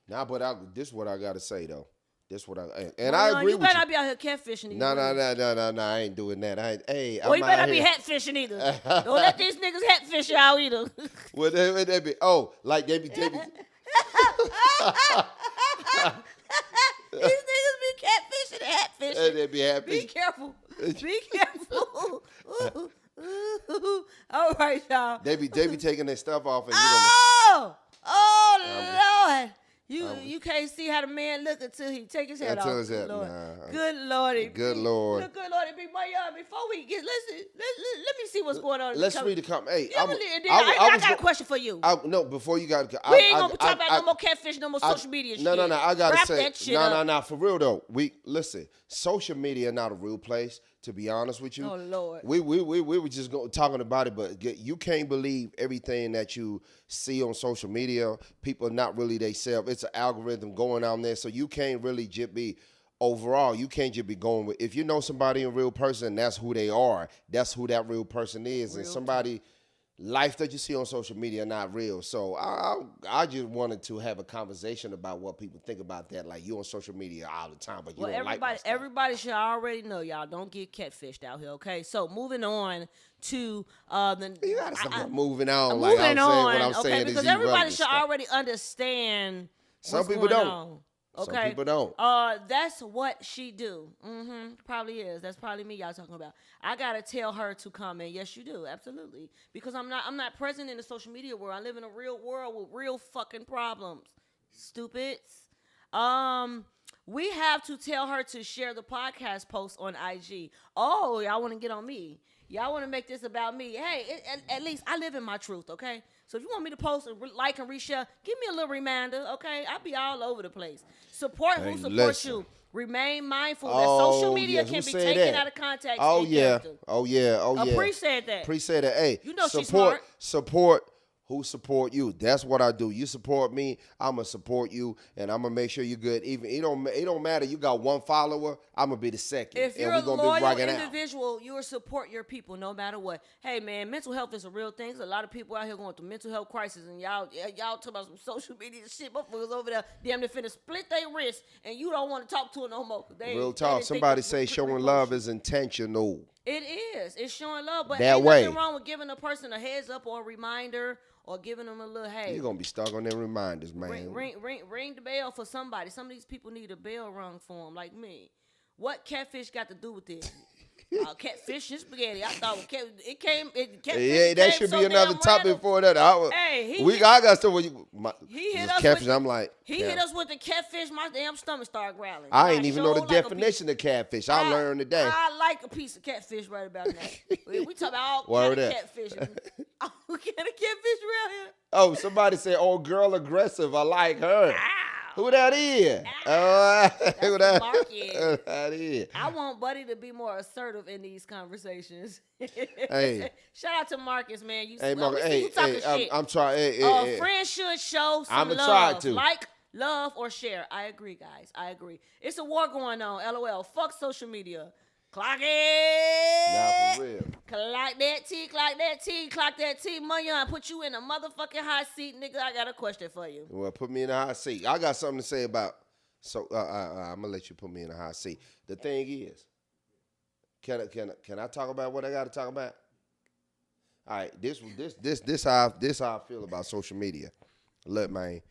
Nah, but this is what I gotta say though. This what I and Well, I young, agree you with better you. not be out here catfishing these No, women. I ain't doing that. Hey, Well, you I'm better out not be here. hat fishing either. Don't let these niggas hat fish you out either. Well, they be like they be. These niggas be catfishing and hat fishing. They be happy. Be careful. Be careful. All right, y'all. They be taking their stuff off and Lord. You can't see how the man look until he take his head off. Until his head- Good Lord. nah. Good Lordy. Good Lord. Look, good Lordy. Big boy, y'all, before we get, let me see what's going on. Let's read the comment. Hey, Yeah, I got a question for you. No, before you got. We ain't gonna talk about no more catfish, no more social media shit. No. I gotta Wrap say, that shit up. no. For real though, listen. Social media not a real place. To be honest with you, Oh Lord. we were just talking about it, but you can't believe everything that you see on social media. People are not really themselves. It's an algorithm going on there, so you can't really just be. Overall, you can't just be going with. If you know somebody in real person, that's who they are. That's who that real person is. And somebody life that you see on social media are not real. So I just wanted to have a conversation about what people think about that. Like, you on social media all the time, but you don't like my stuff. Everybody should already know, y'all. Don't get catfished out here, okay? So moving on to You gotta stop moving on. I'm Like moving I'm saying, on, what I'm okay? saying Because is everybody irrelevant should stuff. already understand. Some what's people going don't. on. Some Okay. people don't. That's what she do. Probably is. That's probably me y'all talking about. I gotta tell her to come in. Yes, you do. Absolutely. Because I'm not present in the social media world. I live in a real world with real fucking problems. Stupids. We have to tell her to share the podcast post on IG. Oh, y'all want to get on me. Y'all want to make this about me. Hey, at least I live in my truth, okay? So if you want me to post and like and reshare, give me a little reminder, okay? I'll be all over the place. Support who supports you. Remain mindful that social media can be taken out of context. Oh and yeah. character. Oh yeah. Oh yeah. Appreciate that. Appreciate that. Hey, You know she's smart. support who support you. That's what I do. You support me, I'ma support you, and I'm gonna make sure you're good. Even it don't matter. You got one follower, I'm gonna be the second. If you're and a we're gonna loyal be rocking out. individual, you will support your people no matter what. Hey man, mental health is a real thing. There's a lot of people out here going through mental health crisis, and y'all talk about some social media shit. Motherfuckers over there, damn, they finna split their wrist, and you don't want to talk to it no more. Real talk. Somebody say showing love is intentional. It is. It's showing love, but That ain't way. nothing wrong with giving a person a heads up or a reminder or giving them a little hey. You're gonna be stuck on them reminders, man. Ring the bell for somebody. Some of these people need a bell rung for them, like me. What catfish got to do with this? Catfish and spaghetti. I thought it came. Yeah, that should be another topic for that. I got stuff with you. He hit us catfish. with, I'm like, he hit us with the catfish. My damn stomach started growling. I ain't even know the definition of catfish. I learned today. I like a piece of catfish right about now. we talk about all kind of catfish. We get a catfish around here. Oh, somebody said, "Oh, girl, aggressive. I like her." Who that is? Who that is? I want Buddy to be more assertive in these conversations. Hey. Shout out to Marcus, man. Marcus, you talking shit. I'm trying. Friends should show some I'ma love. try to. Like, love, or share. I agree, guys. I agree. It's a war going on. LOL. Fuck social media. Clock it. Nah, for real. Clock that T. Clock that T. Clock that T. Money on. Put you in a motherfucking hot seat, nigga. I got a question for you. Well, put me in the hot seat. I got something to say about. So I'm gonna let you put me in the hot seat. The thing is, can I talk about what I got to talk about? All right, this how I feel about social media. Look, man.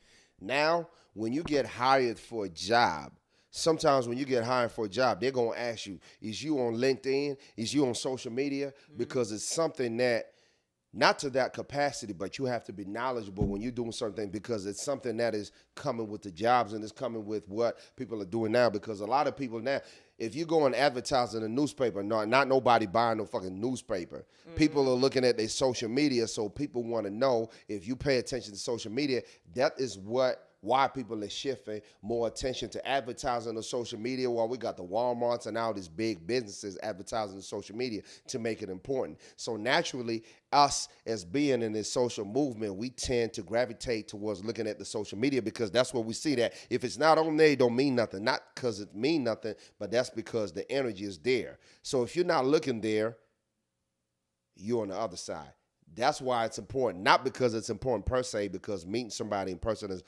Now, when you get hired for a job, sometimes when you get hired for a job, they're gonna ask you, is you on LinkedIn? Is you on social media? Because it's something that, not to that capacity, but you have to be knowledgeable when you're doing certain things, because it's something that is coming with the jobs and it's coming with what people are doing now. Because a lot of people now, if you go and advertise in a newspaper, not nobody buying no fucking newspaper. People are looking at their social media, so people want to know, if you pay attention to social media, that is why people are shifting more attention to advertising on social media, while we got the Walmarts and all these big businesses advertising on social media to make it important. So naturally, us as being in this social movement, we tend to gravitate towards looking at the social media, because that's where we see that. If it's not on there, it don't mean nothing. Not because it mean nothing, but that's because the energy is there. So if you're not looking there, you're on the other side. That's why it's important. Not because it's important per se, because meeting somebody in person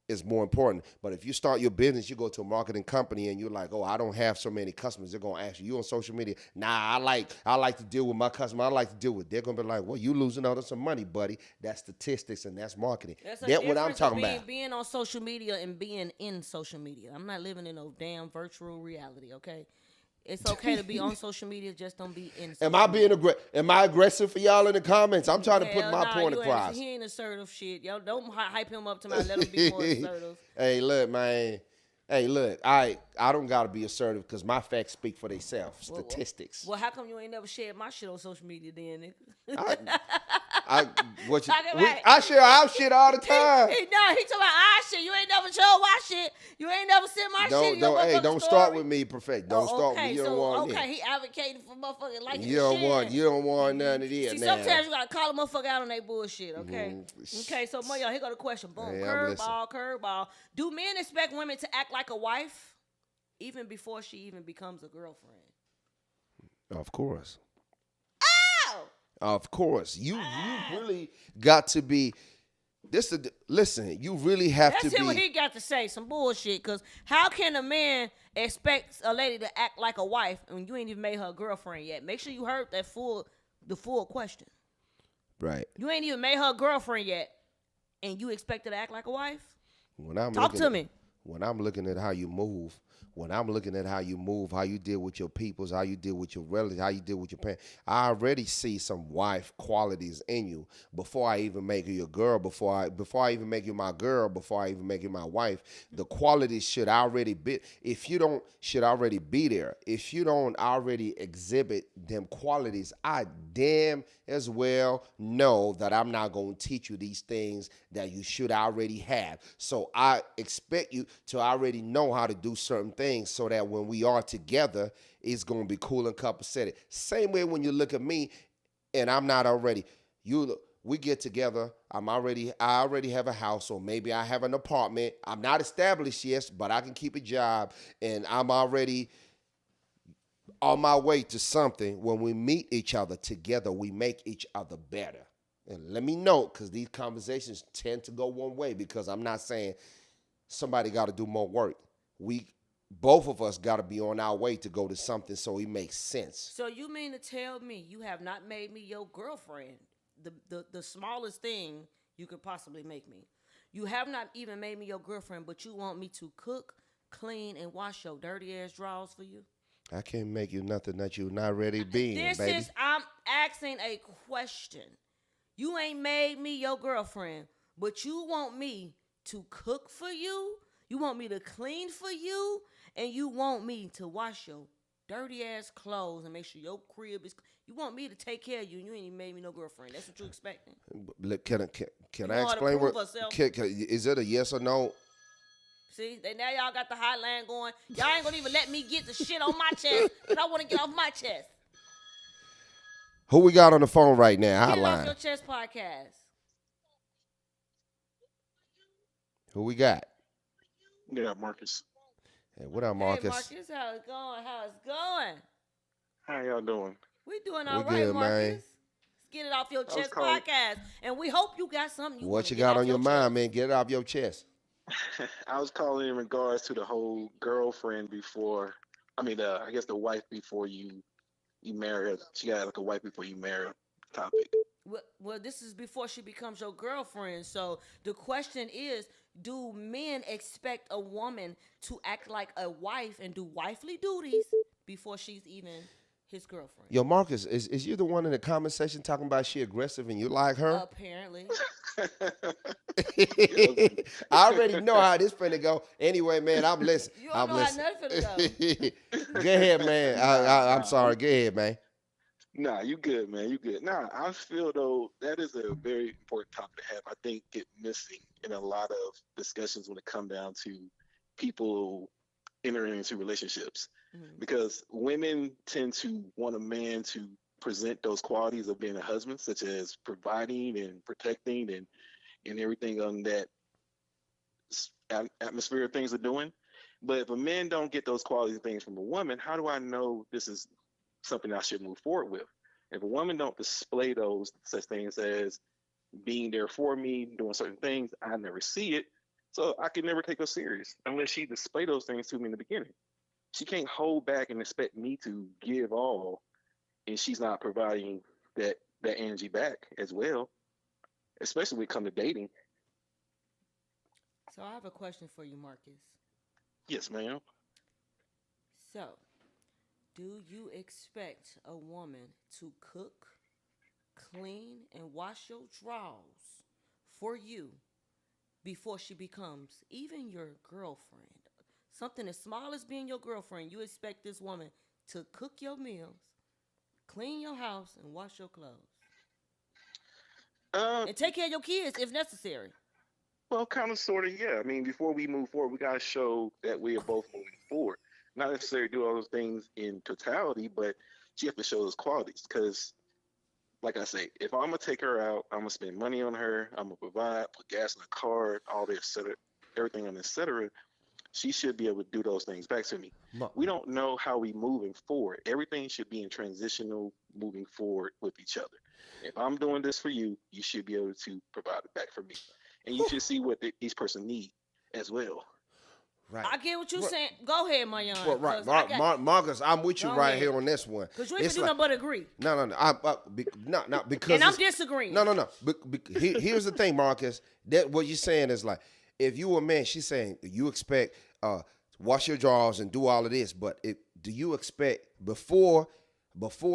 is more important. But if you start your business, you go to a marketing company and you're like, oh, I don't have so many customers. They're gonna ask you on social media. Nah, I like to deal with my customer. I like to deal with. They're gonna be like, well, you losing out on some money, buddy. That's statistics and that's marketing. That's what I'm talking about. Being on social media and being in social media. I'm not living in no damn virtual reality. Okay. It's okay to be on social media, just don't be in social media. Am I aggressive for y'all in the comments? I'm trying to put my point across. He ain't assertive shit. Y'all don't hype him up to let him be more assertive. Hey, look, man. Hey, look, I don't got to be assertive, because my facts speak for themselves. Statistics. Well, how come you ain't never shared my shit on social media then, nigga? I share our shit all the time. He talking about our shit. You ain't never showed my shit. You ain't never sent my shit. Don't start with me, perfect. Don't start with me. You don't want Okay, he advocating for motherfucking like you don't want none of this. See, sometimes you gotta call a motherfucker out on their bullshit, okay? Okay, so Moyo, here go the question. Boom. Curveball. Do men expect women to act like a wife even before she even becomes a girlfriend? Of course. Oh! Of course, you really got to be. Listen. You really have Let's to hear what be. he got to say. Some bullshit. Cause how can a man expect a lady to act like a wife when you ain't even made her a girlfriend yet? Make sure you heard the full question. Right. You ain't even made her a girlfriend yet, and you expect her to act like a wife? Talk to me. When I'm looking at how you move, how you deal with your peoples, how you deal with your relatives, how you deal with your parents, I already see some wife qualities in you before I even make you your girl, before I even make you my girl, before I even make you my wife. The qualities should already be. If you don't, should already be there. If you don't already exhibit them qualities, I damn as well know that I'm not going to teach you these things that you should already have. So I expect you to already know how to do certain things so that when we are together, it's going to be cool and copacetic. Same way when you look at me and I'm not already, we get together, I already have a house, or maybe I have an apartment. I'm not established yet, but I can keep a job, and I'm already on my way to something. When we meet each other together, we make each other better. And let me know, because these conversations tend to go one way, because I'm not saying somebody got to do more work. Both of us got to be on our way to go to something so it makes sense. So you mean to tell me you have not made me your girlfriend? The smallest thing you could possibly make me. You have not even made me your girlfriend, but you want me to cook, clean, and wash your dirty ass drawers for you? I can't make you nothing that you're not ready being, baby. I'm asking a question. You ain't made me your girlfriend, but you want me to cook for you? You want me to clean for you? And you want me to wash your dirty ass clothes and make sure your crib is. You want me to take care of you, and you ain't even made me no girlfriend. That's what you expecting. Can I explain what? Is it a yes or no? See, now y'all got the hotline going. Y'all ain't gonna even let me get the shit on my chest that I want to get off my chest. Who we got on the phone right now? Get it off Hotline. your chest podcast. Who we got? Yeah, Marcus. Hey, what up, Marcus? Hey, Marcus, how it's going? How it's going? How y'all doing? We doing all We right, good, Marcus. man. Let's get it off your chest calling- podcast. And we hope you got something What you got on your mind, man? Get it off your chest. I was calling in regards to the whole girlfriend before. I mean, I guess the wife before you marry her. She got like a wife before you marry her topic. Well, this is before she becomes your girlfriend. So the question is, do men expect a woman to act like a wife and do wifely duties before she's even his girlfriend? Yo, Marcus, is you the one in the comment section talking about she aggressive and you like her? Apparently. I already know how this finna go. Anyway, man, I'm listening. You don't know how nothing finna go. Go ahead, man. I'm sorry. Go ahead, man. Nah, you good, man. You good. Nah, I feel though that is a very important topic to have. I think get missing in a lot of discussions when it comes down to people entering into relationships. Because women tend to want a man to present those qualities of being a husband, such as providing and protecting and everything on that atmosphere of things are doing. But if a man don't get those qualities and things from a woman, how do I know this is something I should move forward with? If a woman don't display those such things as being there for me, doing certain things, I never see it. So I can never take her serious unless she display those things to me in the beginning. She can't hold back and expect me to give all, and she's not providing that energy back as well, especially when it comes to dating. So I have a question for you, Marcus. Yes, ma'am. So, do you expect a woman to cook, clean, and wash your drawers for you before she becomes even your girlfriend? Something as small as being your girlfriend, you expect this woman to cook your meals, clean your house, and wash your clothes. And take care of your kids if necessary. Well, kind of, sort of, yeah. I mean, before we move forward, we got to show that we are both moving forward. Not necessarily do all those things in totality, but she has to show those qualities. Because, like I say, if I'm going to take her out, I'm going to spend money on her, I'm going to provide, put gas in the car, all this, et cetera, everything on et cetera. She should be able to do those things back to me. We don't know how we moving forward. Everything should be in transitional moving forward with each other. If I'm doing this for you, you should be able to provide it back for me, and you should see what each person need as well. Right. I get what you're saying. Go ahead, Mayan. Well, right, Marcus, I'm with you right here on this one. Because you ain't do nothing but agree. No. Not because. And I'm disagreeing. No. Here's the thing, Marcus. That what you're saying is like, if you a man, she's saying you expect wash your drawers and do all of this, but do you expect before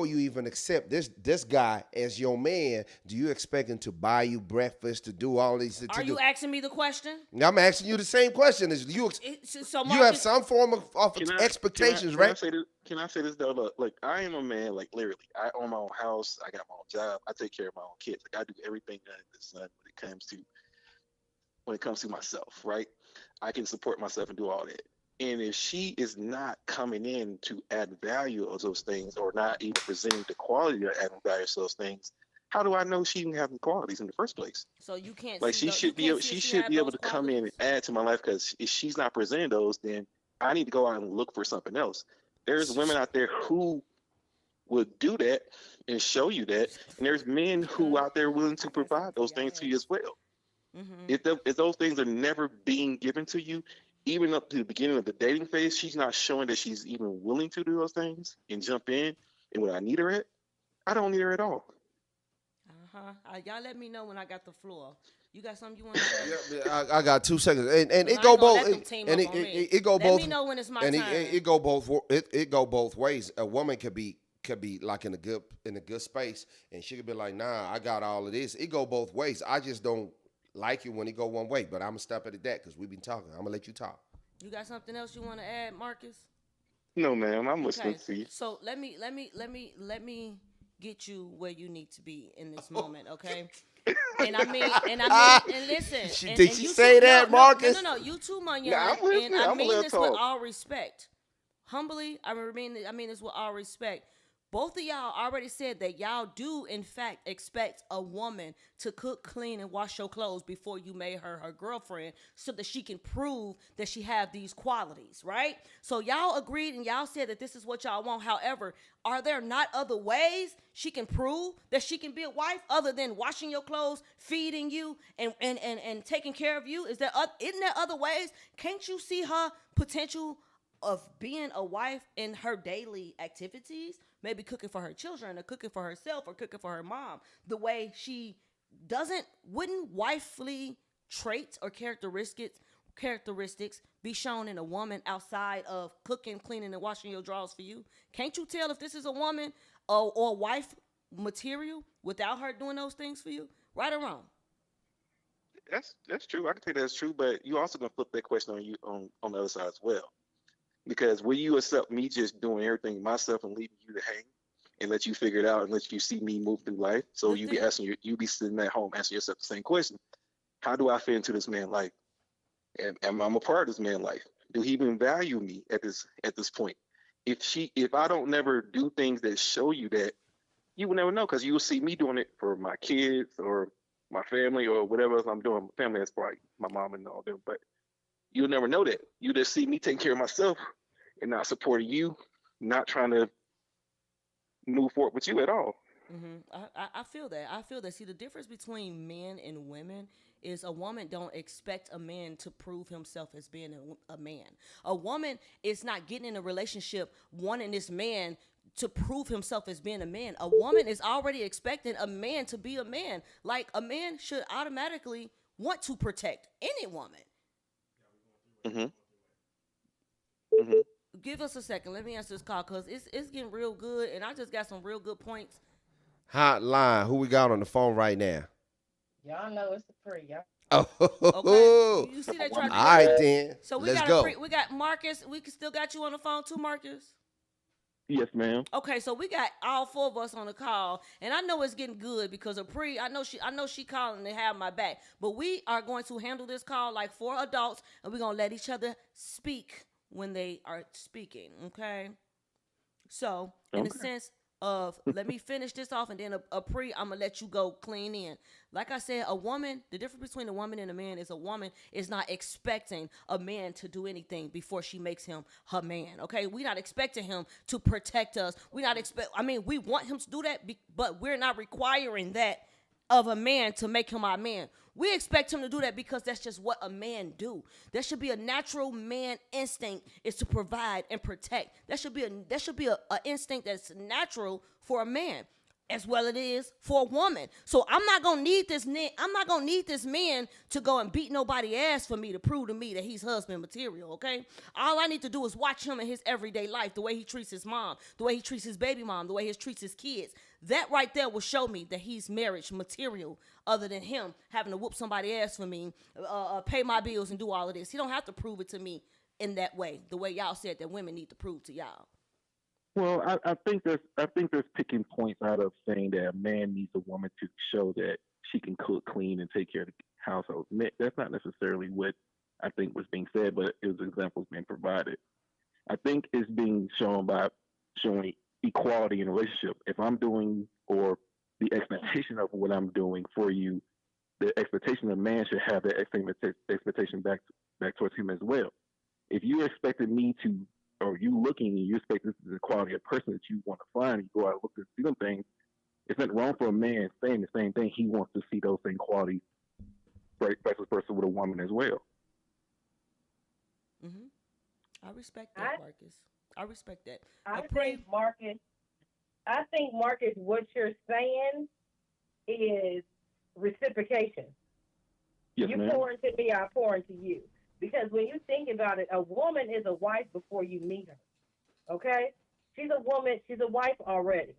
you even accept this guy as your man, do you expect him to buy you breakfast, to do all these things? Are you asking me the question? I'm asking you the same question. Is you so you have some form of expectations, right? Can I say this though? Look, I am a man. Like literally, I own my own house. I got my own job. I take care of my own kids. Like I do everything under the sun when it comes to myself. Right? I can support myself and do all that. And if she is not coming in to add value of those things, or not even presenting the quality of adding value to those things, how do I know she even have the qualities in the first place? So you can't. Like she should be able to come in and add to my life, because if she's not presenting those, then I need to go out and look for something else. There's women out there who would do that and show you that, and there's men who out there willing to provide those things to you as well. Mm-hmm. If those things are never being given to you, even up to the beginning of the dating phase, she's not showing that she's even willing to do those things and jump in. And when I need her at, I don't need her at all. Y'all let me know when I got the floor. You got something you want to say? Yeah, I got 2 seconds, and it go both. And it go both. Let me know when it's my and time. It go both. It go both ways. A woman could be like in a good space, and she could be like, nah, I got all of this. It go both ways. I just don't like it when it go one way, but I'm gonna stop it at that because we've been talking. I'm gonna let you talk. You got something else you want to add, Marcus? No, ma'am. I'm listening to you. So let me get you where you need to be in this moment, okay? And I mean, and listen. Did she say that, Marcus? No. You too, my young. Nah, I'm listening. And I mean this with talk. all respect. Humbly, I mean this with all respect. Both of y'all already said that y'all do, in fact, expect a woman to cook, clean, and wash your clothes before you made her girlfriend, so that she can prove that she have these qualities, right? So y'all agreed and y'all said that this is what y'all want. However, are there not other ways she can prove that she can be a wife other than washing your clothes, feeding you, and taking care of you? Isn't there other ways? Can't you see her potential of being a wife in her daily activities? Maybe cooking for her children, or cooking for herself, or cooking for her mom. The way she wouldn't wifely traits or characteristics be shown in a woman outside of cooking, cleaning, and washing your drawers for you? Can't you tell if this is a woman or wife material without her doing those things for you? Right or wrong? That's true. I can take that's true, but you also gonna flip that question on you on the other side as well. Because will you accept me just doing everything myself and leaving you to hang and let you figure it out and let you see me move through life? So you be sitting at home asking yourself the same question: how do I fit into this man's life? And am I a part of this man's life? Do he even value me at this point? If I don't never do things that show you that, you will never know, because you will see me doing it for my kids or my family or whatever else I'm doing. Family is probably my mom and all them, but you'll never know that. You just see me taking care of myself and not supporting you, not trying to move forward with you at all. Mm-hmm. I feel that. See, the difference between men and women is a woman don't expect a man to prove himself as being a man. A woman is not getting in a relationship wanting this man to prove himself as being a man. A woman is already expecting a man to be a man. Like, a man should automatically want to protect any woman. Give us a second. Let me answer this call, because it's getting real good, and I just got some real good points. Hotline. Who we got on the phone right now? Y'all know it's the pre. Y'all. Oh, okay. You see that? All right, then. So let's go. We got Marcus. We still got you on the phone too, Marcus? Yes, ma'am. Okay, so we got all 4 of us on the call, and I know it's getting good because of Pre. I know she calling to have my back, but we are going to handle this call like 4 adults, and we're gonna let each other speak when they are speaking. Okay. So in a sense, of let me finish this off and then a pre, I'm gonna let you go clean in. Like I said, a woman, the difference between a woman and a man is a woman is not expecting a man to do anything before she makes him her man. Okay, we're not expecting him to protect us. We want him to do that, but we're not requiring that of a man to make him our man. We expect him to do that because that's just what a man do. There should be a natural man instinct is to provide and protect. That should be a instinct that's natural for a man as well it is for a woman. So I'm not gonna need this man to go and beat nobody ass for me to prove to me that he's husband material. Okay, all I need to do is watch him in his everyday life, the way he treats his mom, the way he treats his baby mom, the way he treats his kids. That right there will show me that he's marriage material, other than him having to whoop somebody ass for me, pay my bills and do all of this. He don't have to prove it to me in that way, the way y'all said that women need to prove to y'all. Well, I think there's picking points out of saying that a man needs a woman to show that she can cook, clean, and take care of the household. That's not necessarily what I think was being said, but it was examples being provided. I think it's being shown by showing equality in a relationship. If I'm doing, or the expectation of what I'm doing for you, the expectation of a man should have that expectation back towards him as well. If you're expecting me to, or you looking and you expect this is the quality of person that you want to find, you go out and look and see them things, it's not wrong for a man saying the same thing. He wants to see those same qualities vice versa with a woman as well. I respect that, Marcus. I respect that. I think, Marcus, what you're saying is reciprocation. Yes, you ma'am. pour into me, I pour into you. Because when you think about it, a woman is a wife before you meet her. Okay? She's a woman, she's a wife already.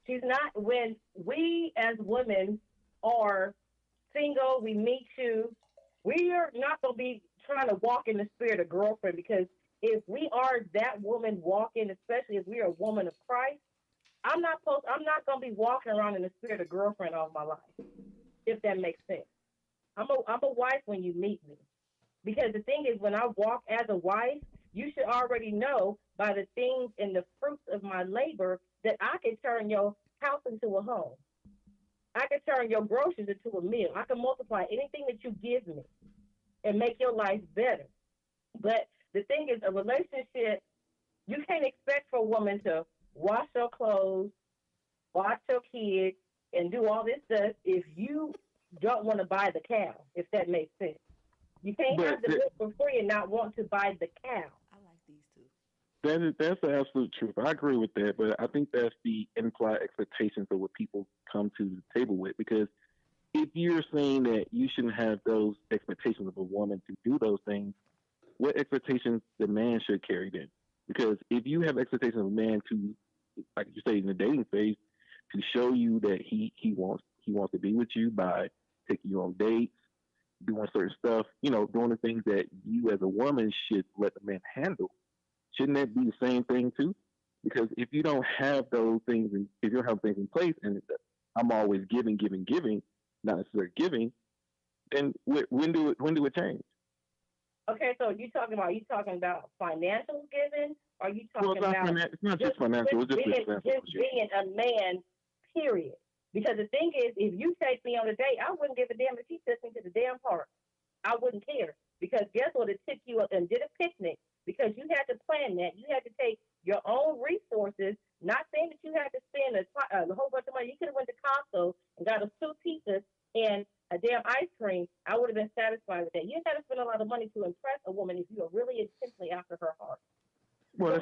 She's not, when we as women are single, we meet you, we are not going to be trying to walk in the spirit of girlfriend, because if we are that woman walking, especially if we are a woman of Christ, I'm not going to be walking around in the spirit of girlfriend all my life, if that makes sense. I'm a wife when you meet me. Because the thing is, when I walk as a wife, you should already know by the things and the fruits of my labor that I can turn your house into a home. I can turn your groceries into a meal. I can multiply anything that you give me and make your life better. But the thing is, a relationship, you can't expect for a woman to wash your clothes, watch your kids, and do all this stuff if you don't want to buy the cow, if that makes sense. You can't have the milk for free and not want to buy the cow. I like these two. That's the absolute truth. I agree with that, but I think that's the implied expectations of what people come to the table with. Because if you're saying that you shouldn't have those expectations of a woman to do those things, what expectations the man should carry then? Because if you have expectations of a man to, like you say, in the dating phase, to show you that he wants to be with you by taking you on dates, doing certain stuff, doing the things that you as a woman should let the man handle. Shouldn't that be the same thing too? Because if you don't have those things, if you don't have things in place, and I'm always giving, not necessarily giving, then when do it change? Okay, so you talking about financial giving, or you talking about it's not just financial, it's just being a man, period. Because the thing is, if you take me on a date, I wouldn't give a damn if he took me to the damn park. I wouldn't care. Because guess what? It took you up and did a picnic. Because you had to plan that. You had to take your own resources. Not saying that you had to spend a whole bunch of money. You could have went to Costco and got us 2 pizzas and a damn ice cream. I would have been satisfied with that. You had to spend a lot of money to impress a woman if you are really intensely after her heart. Well,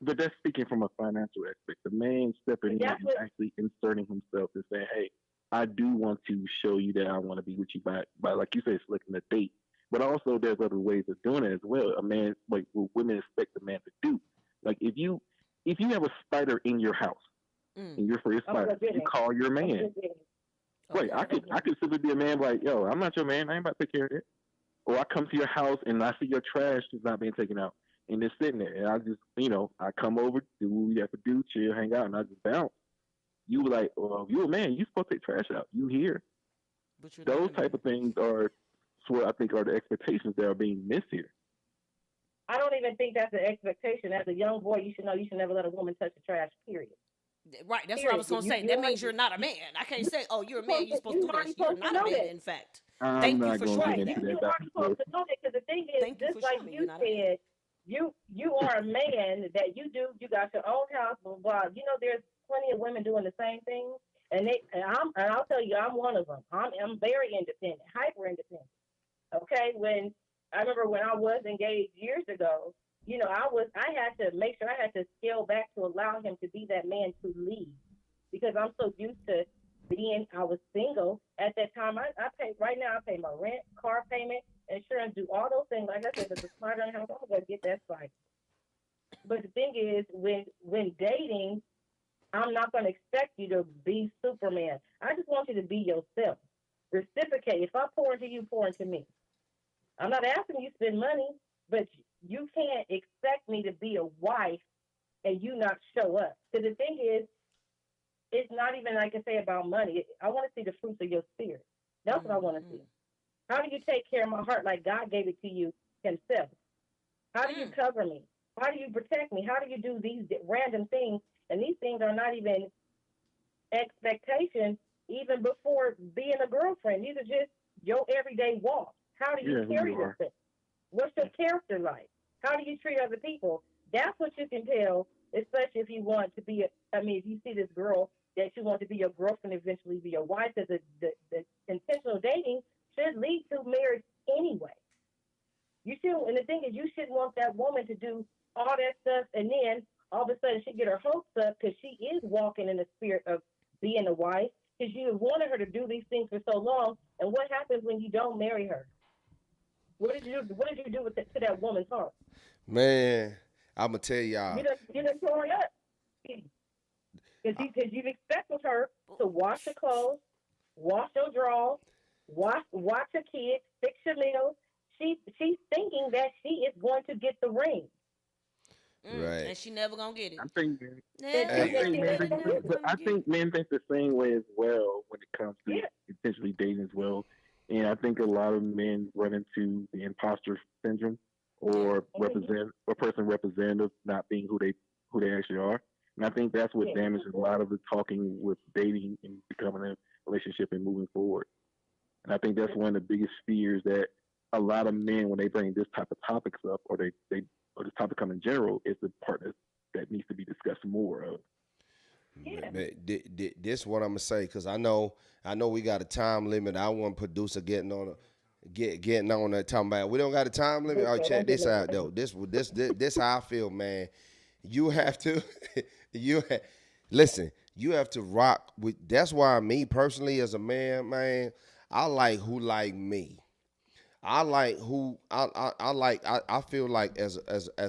but that's speaking from a financial aspect. The man stepping in and actually inserting himself and saying, hey, I do want to show you that I want to be with you by like you say, selecting a date. But also there's other ways of doing it as well. A man, like what women expect a man to do. Like if you have a spider in your house and you're afraid of spiders, you call your man. Right. I could simply be a man like, yo, I'm not your man. I ain't about to take care of it. Or I come to your house and I see your trash is not being taken out. And it's sitting there, and I just, I come over, do what we have to do, chill, hang out, and I just bounce. You were like, well, you're a man, you're supposed to take trash out. You here. Those type of things are what I think are the expectations that are being missed here. I don't even think that's an expectation. As a young boy, you should know you should never let a woman touch the trash, period. Right, that's what I was gonna say. That means you're not a man. I can't say, "Oh, you're a man. You're supposed to do this." You're not a man. In fact, I'm thank you not for gonna showing get that. into You that. are supposed to know that because the thing is, Thank you just for like showing me you you're not a man. said, you are a man that you got your own house, blah, blah. You know, there's plenty of women doing the same thing, and I'll tell you, I'm one of them. I'm very independent, hyper independent. Okay, I remember when I was engaged years ago, you know, I had to make sure I had to scale back to allow him to be that man to lead, because I'm so used to I was single at that time. I pay right now. I pay my rent, car payment, insurance, do all those things. Like I said, if it's a smart on the house, I'm gonna get that site. But the thing is, when dating, I'm not gonna expect you to be Superman. I just want you to be yourself. Reciprocate. If I pour into you, pour into me. I'm not asking you to spend money, but you can't expect me to be a wife and you not show up. Because the thing is, it's not even like I say about money. I want to see the fruits of your spirit. That's what I want to see. How do you take care of my heart like God gave it to you himself? How do you cover me? How do you protect me? How do you do these random things? And these things are not even expectations even before being a girlfriend. These are just your everyday walk. How do you carry yourself? What's your character like? How do you treat other people? That's what you can tell, especially if you want to be if you see this girl that you want to be your girlfriend, eventually be your wife, because the intentional dating should lead to marriage anyway. You should, and the thing is, you shouldn't want that woman to do all that stuff, and then all of a sudden she get her hopes up because she is walking in the spirit of being a wife, because you have wanted her to do these things for so long. And what happens when you don't marry her? What did you do to that woman's heart? Man, I'm gonna tell y'all. You done tore it up. Because you've expected her to wash the clothes, wash your drawers, watch your kids, fix your meals. She's thinking that she is going to get the ring. Right. And she never gonna get it. I think men think the same way as well when it comes to potentially dating as well. And I think a lot of men run into the imposter syndrome or person representative not being who they actually are. And I think that's what damages a lot of the talking with dating and becoming a relationship and moving forward. And I think that's one of the biggest fears that a lot of men, when they bring this type of topics up, or this topic up in general, is the part that needs to be discussed more of. This what I'm gonna say, because I know we got a time limit. I want producer getting on that talking about we don't got a time limit. Oh, check this out though. This how I feel, man. You have to listen. You have to rock with. That's why me personally, as a man, I like who like me. I like who I like. I feel like as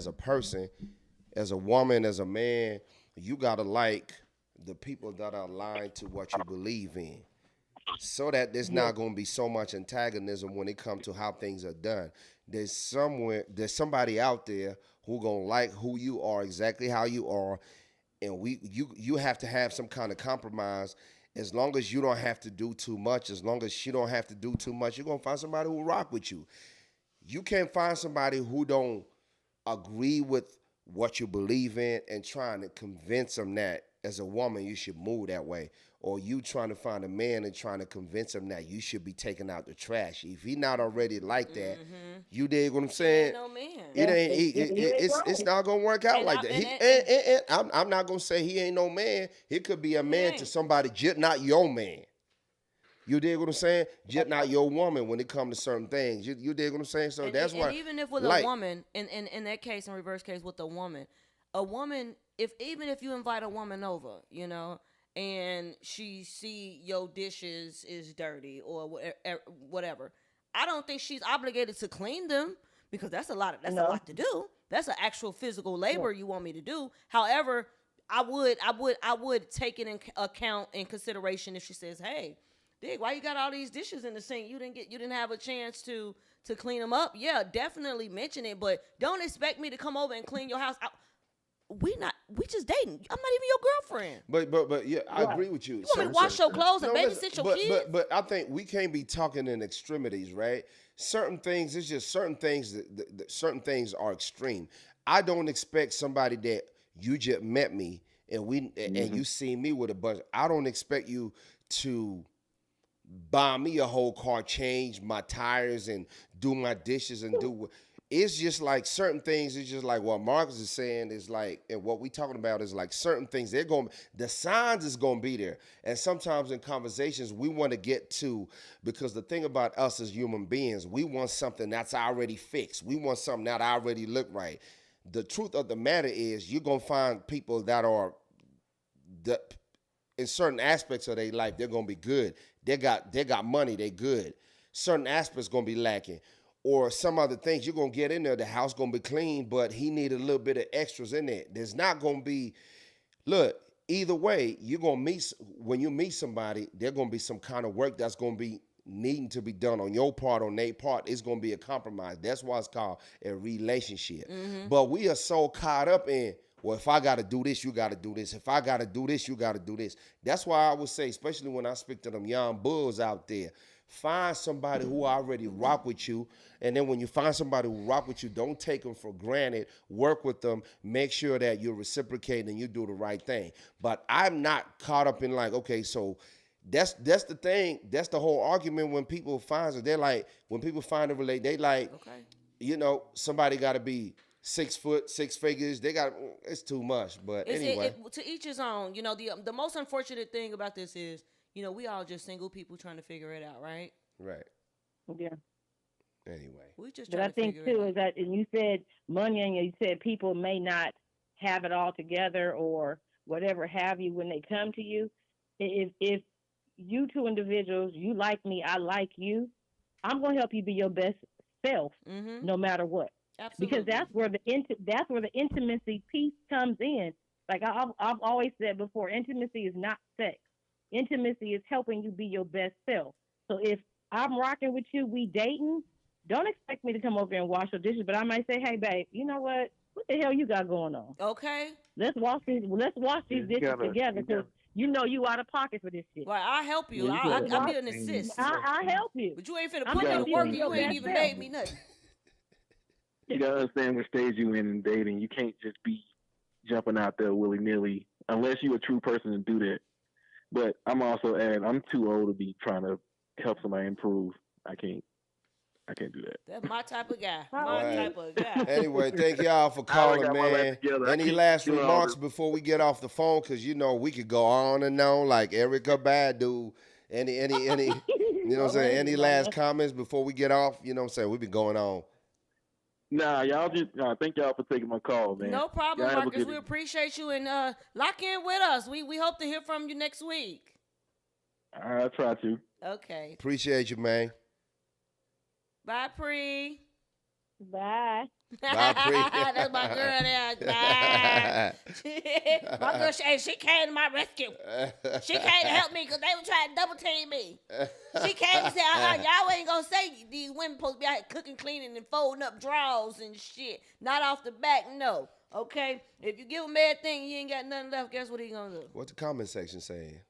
a person, as a woman, as a man, you gotta like the people that are aligned to what you believe in, so that there's not gonna be so much antagonism when it comes to how things are done. There's somebody out there who gonna like who you are, exactly how you are, and you have to have some kind of compromise. As long as you don't have to do too much, as long as she don't have to do too much, you're going to find somebody who will rock with you. You can't find somebody who don't agree with what you believe in and trying to convince them that as a woman you should move that way. Or you trying to find a man and trying to convince him that you should be taking out the trash. If he not already like that, you dig what I'm saying? No man. It's not gonna work out like that. I'm not gonna say he ain't no man. He could be a man to somebody, just not your man. You dig what I'm saying? Just not your woman when it comes to certain things. You dig what I'm saying? So that's why. Even if with a woman, in that case, in reverse case with a woman, even if you invite a woman over, you know, and she see your dishes is dirty or whatever, I don't think she's obligated to clean them, because that's a lot to do. That's an actual physical labor you want me to do. However, I would take it in account, in consideration, if she says, "Hey, Dig, why you got all these dishes in the sink? You didn't have a chance to clean them up." Yeah, definitely mention it, but don't expect me to come over and clean your house. We just dating. I'm not even your girlfriend. But yeah, I agree with you. You want me to wash your clothes and babysit your kids? But I think we can't be talking in extremities, right? Certain things, it's just certain things certain things are extreme. I don't expect somebody that you just met me and you see me with a bunch, I don't expect you to buy me a whole car, change my tires and do my dishes and do. It's just like certain things. It's just like what Marcus is saying is like, and what we talking about is like certain things. The signs is gonna be there, and sometimes in conversations we want to get to, because the thing about us as human beings, we want something that's already fixed. We want something that already look right. The truth of the matter is, you're gonna find people that are in certain aspects of their life, they're gonna be good. They got money, they good. Certain aspects gonna be lacking. Or some other things, you're gonna get in there, the house gonna be clean, but he need a little bit of extras in there. There's not gonna be, look, either way, when you meet somebody, there's gonna be some kind of work that's gonna be needing to be done on your part, on their part. It's gonna be a compromise. That's why it's called a relationship. But we are so caught up in, well, if I gotta do this, you gotta do this. If I gotta do this, you gotta do this. That's why I would say, especially when I speak to them young bulls out there, find somebody who already rock with you. And then when you find somebody who rock with you, don't take them for granted. Work with them. Make sure that you're reciprocating and you do the right thing. But I'm not caught up in like, okay, so that's the thing. That's the whole argument when people find it. They're like, when people find a relate, they like, you know, somebody got to be 6 foot, 6 figures. It's too much. But anyway. To each his own. You know, the most unfortunate thing about this is, you know, we all just single people trying to figure it out, right? Right. Yeah. Anyway. We just But trying I to think figure it too out. is that, and you said money, and you said people may not have it all together or whatever have you when they come to you. If you two individuals, you like me, I like you, I'm going to help you be your best self, no matter what. Absolutely. Because that's where the intimacy piece comes in. Like I've always said before, intimacy is not sex. Intimacy is helping you be your best self. So if I'm rocking with you, we dating, don't expect me to come over and wash your dishes, but I might say, hey, babe, you know what? What the hell you got going on? Okay. Let's wash these dishes together, because you know you out of pocket for this shit. Right, I'll help you. Yeah, you I'll be an assist. I help you. But you ain't finna I'm put me to helping work you and be you your ain't best even self. made me nothing. You gotta understand what stage you in dating. You can't just be jumping out there willy nilly unless you're a true person to do that. But I'm also adding, I'm too old to be trying to help somebody improve. I can't do that. That's my type of guy. Right. Type of guy. Anyway, thank y'all for I already calling, got my life man. together. I Any keep last doing all remarks this. before we get off the phone? Because, you know, we could go on and on like Erica Badu. Any you know what I'm saying? Any last comments before we get off? You know what I'm saying? We've been going on. Nah, y'all just thank y'all for taking my call, man. No problem, Y'all have a Marcus. good We evening. appreciate you, and lock in with us. We hope to hear from you next week. I'll try to. Okay. Appreciate you, man. Bye, Pre. Bye. Bye, Pre. That's my girl there. Bye. My girl, she came to my rescue. She came to help me because they were trying to double team me. She came and said, y'all ain't going to say these women supposed to be out here cooking, cleaning, and folding up drawers and shit. Not off the back, no. Okay? If you give a man a thing, you ain't got nothing left, guess what he going to do? What the comment section saying?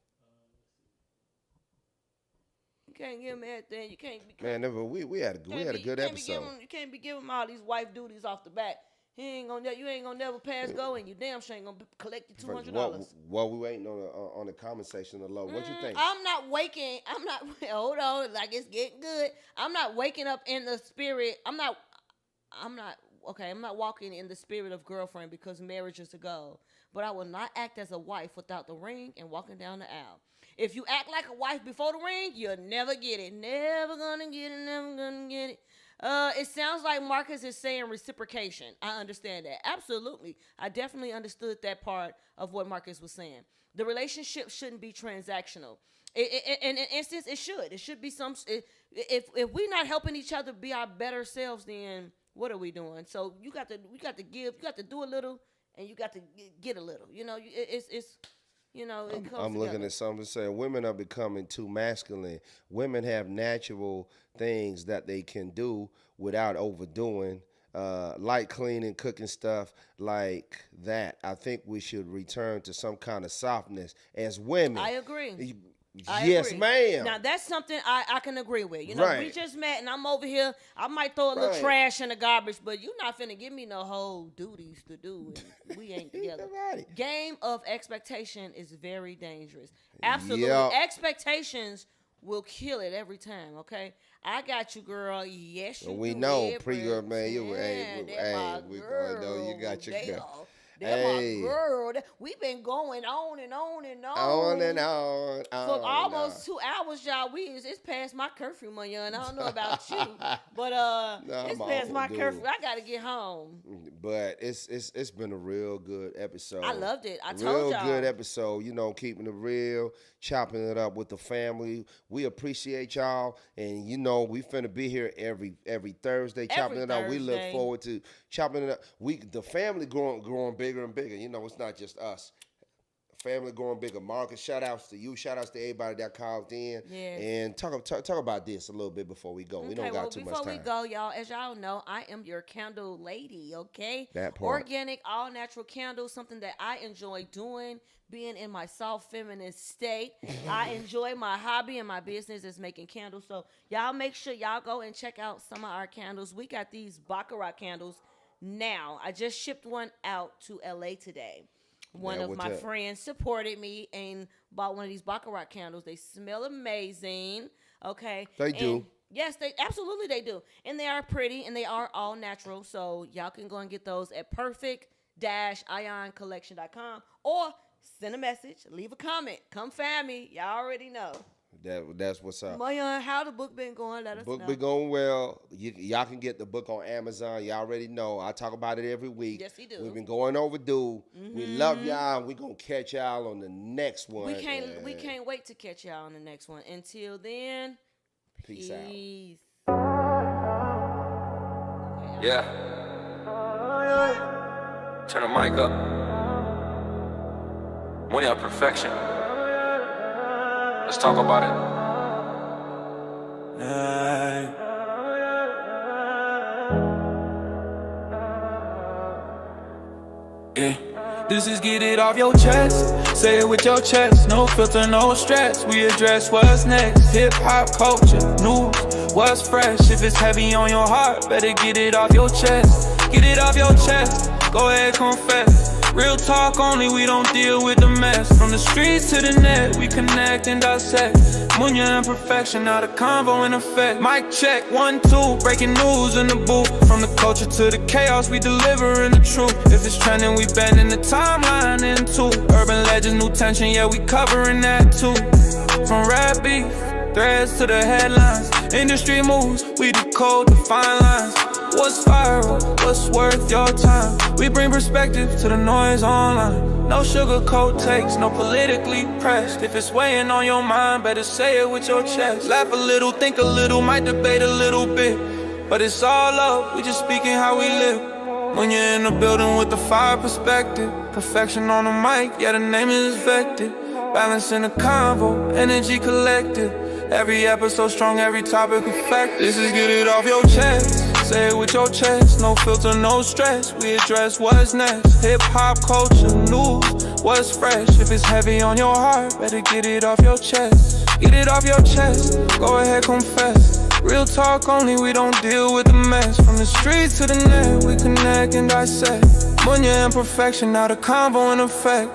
You can't give him everything. You can't be. Man, we had a good episode. You can't be giving him all these wife duties off the back. You ain't gonna never pass go, and you damn sure ain't gonna collect your $200. While we waiting on the comment section of love, what you think? I'm not waking. Hold on. Like it's getting good. I'm not waking up in the spirit. I'm not walking in the spirit of girlfriend because marriage is a goal. But I will not act as a wife without the ring and walking down the aisle. If you act like a wife before the ring, you'll never get it. Never gonna get it. Never gonna get it. It sounds like Marcus is saying reciprocation. I understand that. Absolutely. I definitely understood that part of what Marcus was saying. The relationship shouldn't be transactional. In an instance, it should. It should be some. If we're not helping each other be our better selves, then what are we doing? So we got to give. You got to do a little, and you got to get a little. You know, it's. You know, it comes I'm looking at something saying women are becoming too masculine. Women have natural things that they can do without overdoing, like cleaning, cooking stuff like that. I think we should return to some kind of softness as women. I agree. Yes, agree. ma'am. Now that's something I can agree with. You know, we Right. just met and I'm over here. I might throw a little Right. trash in the garbage, but you're not finna give me no whole duties to do, and we ain't together. Game of expectation is very dangerous. Absolutely, Yep. expectations will kill it every time. Okay, I got you, girl. Yes, you We do. know, Every pre-girl, man. You, time. hey, That my we gonna know you got your They girl. are. They're Hey. my girl. We've been going on and on and on. On and on. For almost 2 hours, y'all. It's past my curfew, my young. I don't know about you, but it's I'm past old, my dude. curfew. I gotta get home. But it's been a real good episode. I loved it. I real told y'all. good episode. You know, keeping it real, chopping it up with the family. We appreciate y'all, and you know we finna be here every Thursday, chopping it up. We look Thursday. forward to chopping it up. The family growing bigger and bigger. You know, it's not just us. Family growing bigger. Marcus, shout outs to you. Shout outs to everybody that called in. Yes. And talk about this a little bit before we go. We don't got too much before time. we go, y'all, as y'all know, I am your candle lady, okay? That part. Organic, all natural candles, something that I enjoy doing, being in my soft feminine state. I enjoy my hobby and my business is making candles. So y'all make sure y'all go and check out some of our candles. We got these Baccarat candles now. I just shipped one out to LA today. One Yeah, of what's my that? friends supported me and bought one of these Baccarat candles. They smell amazing. Okay. They do. And yes, they absolutely they do. And they are pretty and they are all natural. So y'all can go and get those at perfect-ioncollection.com or send a message, leave a comment. Come find me. Y'all already know. That's what's up. Mayan, how the book been going? Let us Book know. been going well. Y'all can get the book on Amazon. Y'all already know. I talk about it every week. Yes, he do. We've been going overdue. We love y'all. We gonna catch y'all on the next one. We can't And wait to catch y'all on the next one. Until then, peace out. peace. Yeah. Turn the mic up. When you're perfection. Let's talk about it. Yeah. This is get it off your chest. Say it with your chest. No filter, no stress. We address what's next. Hip hop culture, news, what's fresh. If it's heavy on your heart, better get it off your chest. Get it off your chest. Go ahead, confess. Real talk only, we don't deal with the mess. From the streets to the net, we connect and dissect. Munya and perfection, now the convo in effect. Mic check, 1, 2, breaking news in the booth. From the culture to the chaos, we delivering the truth. If it's trending, we bending the timeline in two. Urban legends, new tension, yeah, we covering that too. From rap beef, threads to the headlines. Industry moves, we decode the fine lines. What's viral? What's worth your time? We bring perspective to the noise online. No sugarcoat takes, no politically pressed. If it's weighing on your mind, better say it with your chest. Laugh a little, think a little, might debate a little bit. But it's all love, we just speaking how we live. When you're in the building with the fire perspective. Perfection on the mic, yeah, the name is Vected. Balance in the convo, energy collective. Every episode strong, every topic effective. This is get it off your chest. Say it with your chest, no filter, no stress. We address what's next. Hip hop culture, news, what's fresh. If it's heavy on your heart, better get it off your chest. Get it off your chest, go ahead, confess. Real talk only, we don't deal with the mess. From the streets to the net, we connect and dissect. Munya and perfection, now the combo in effect.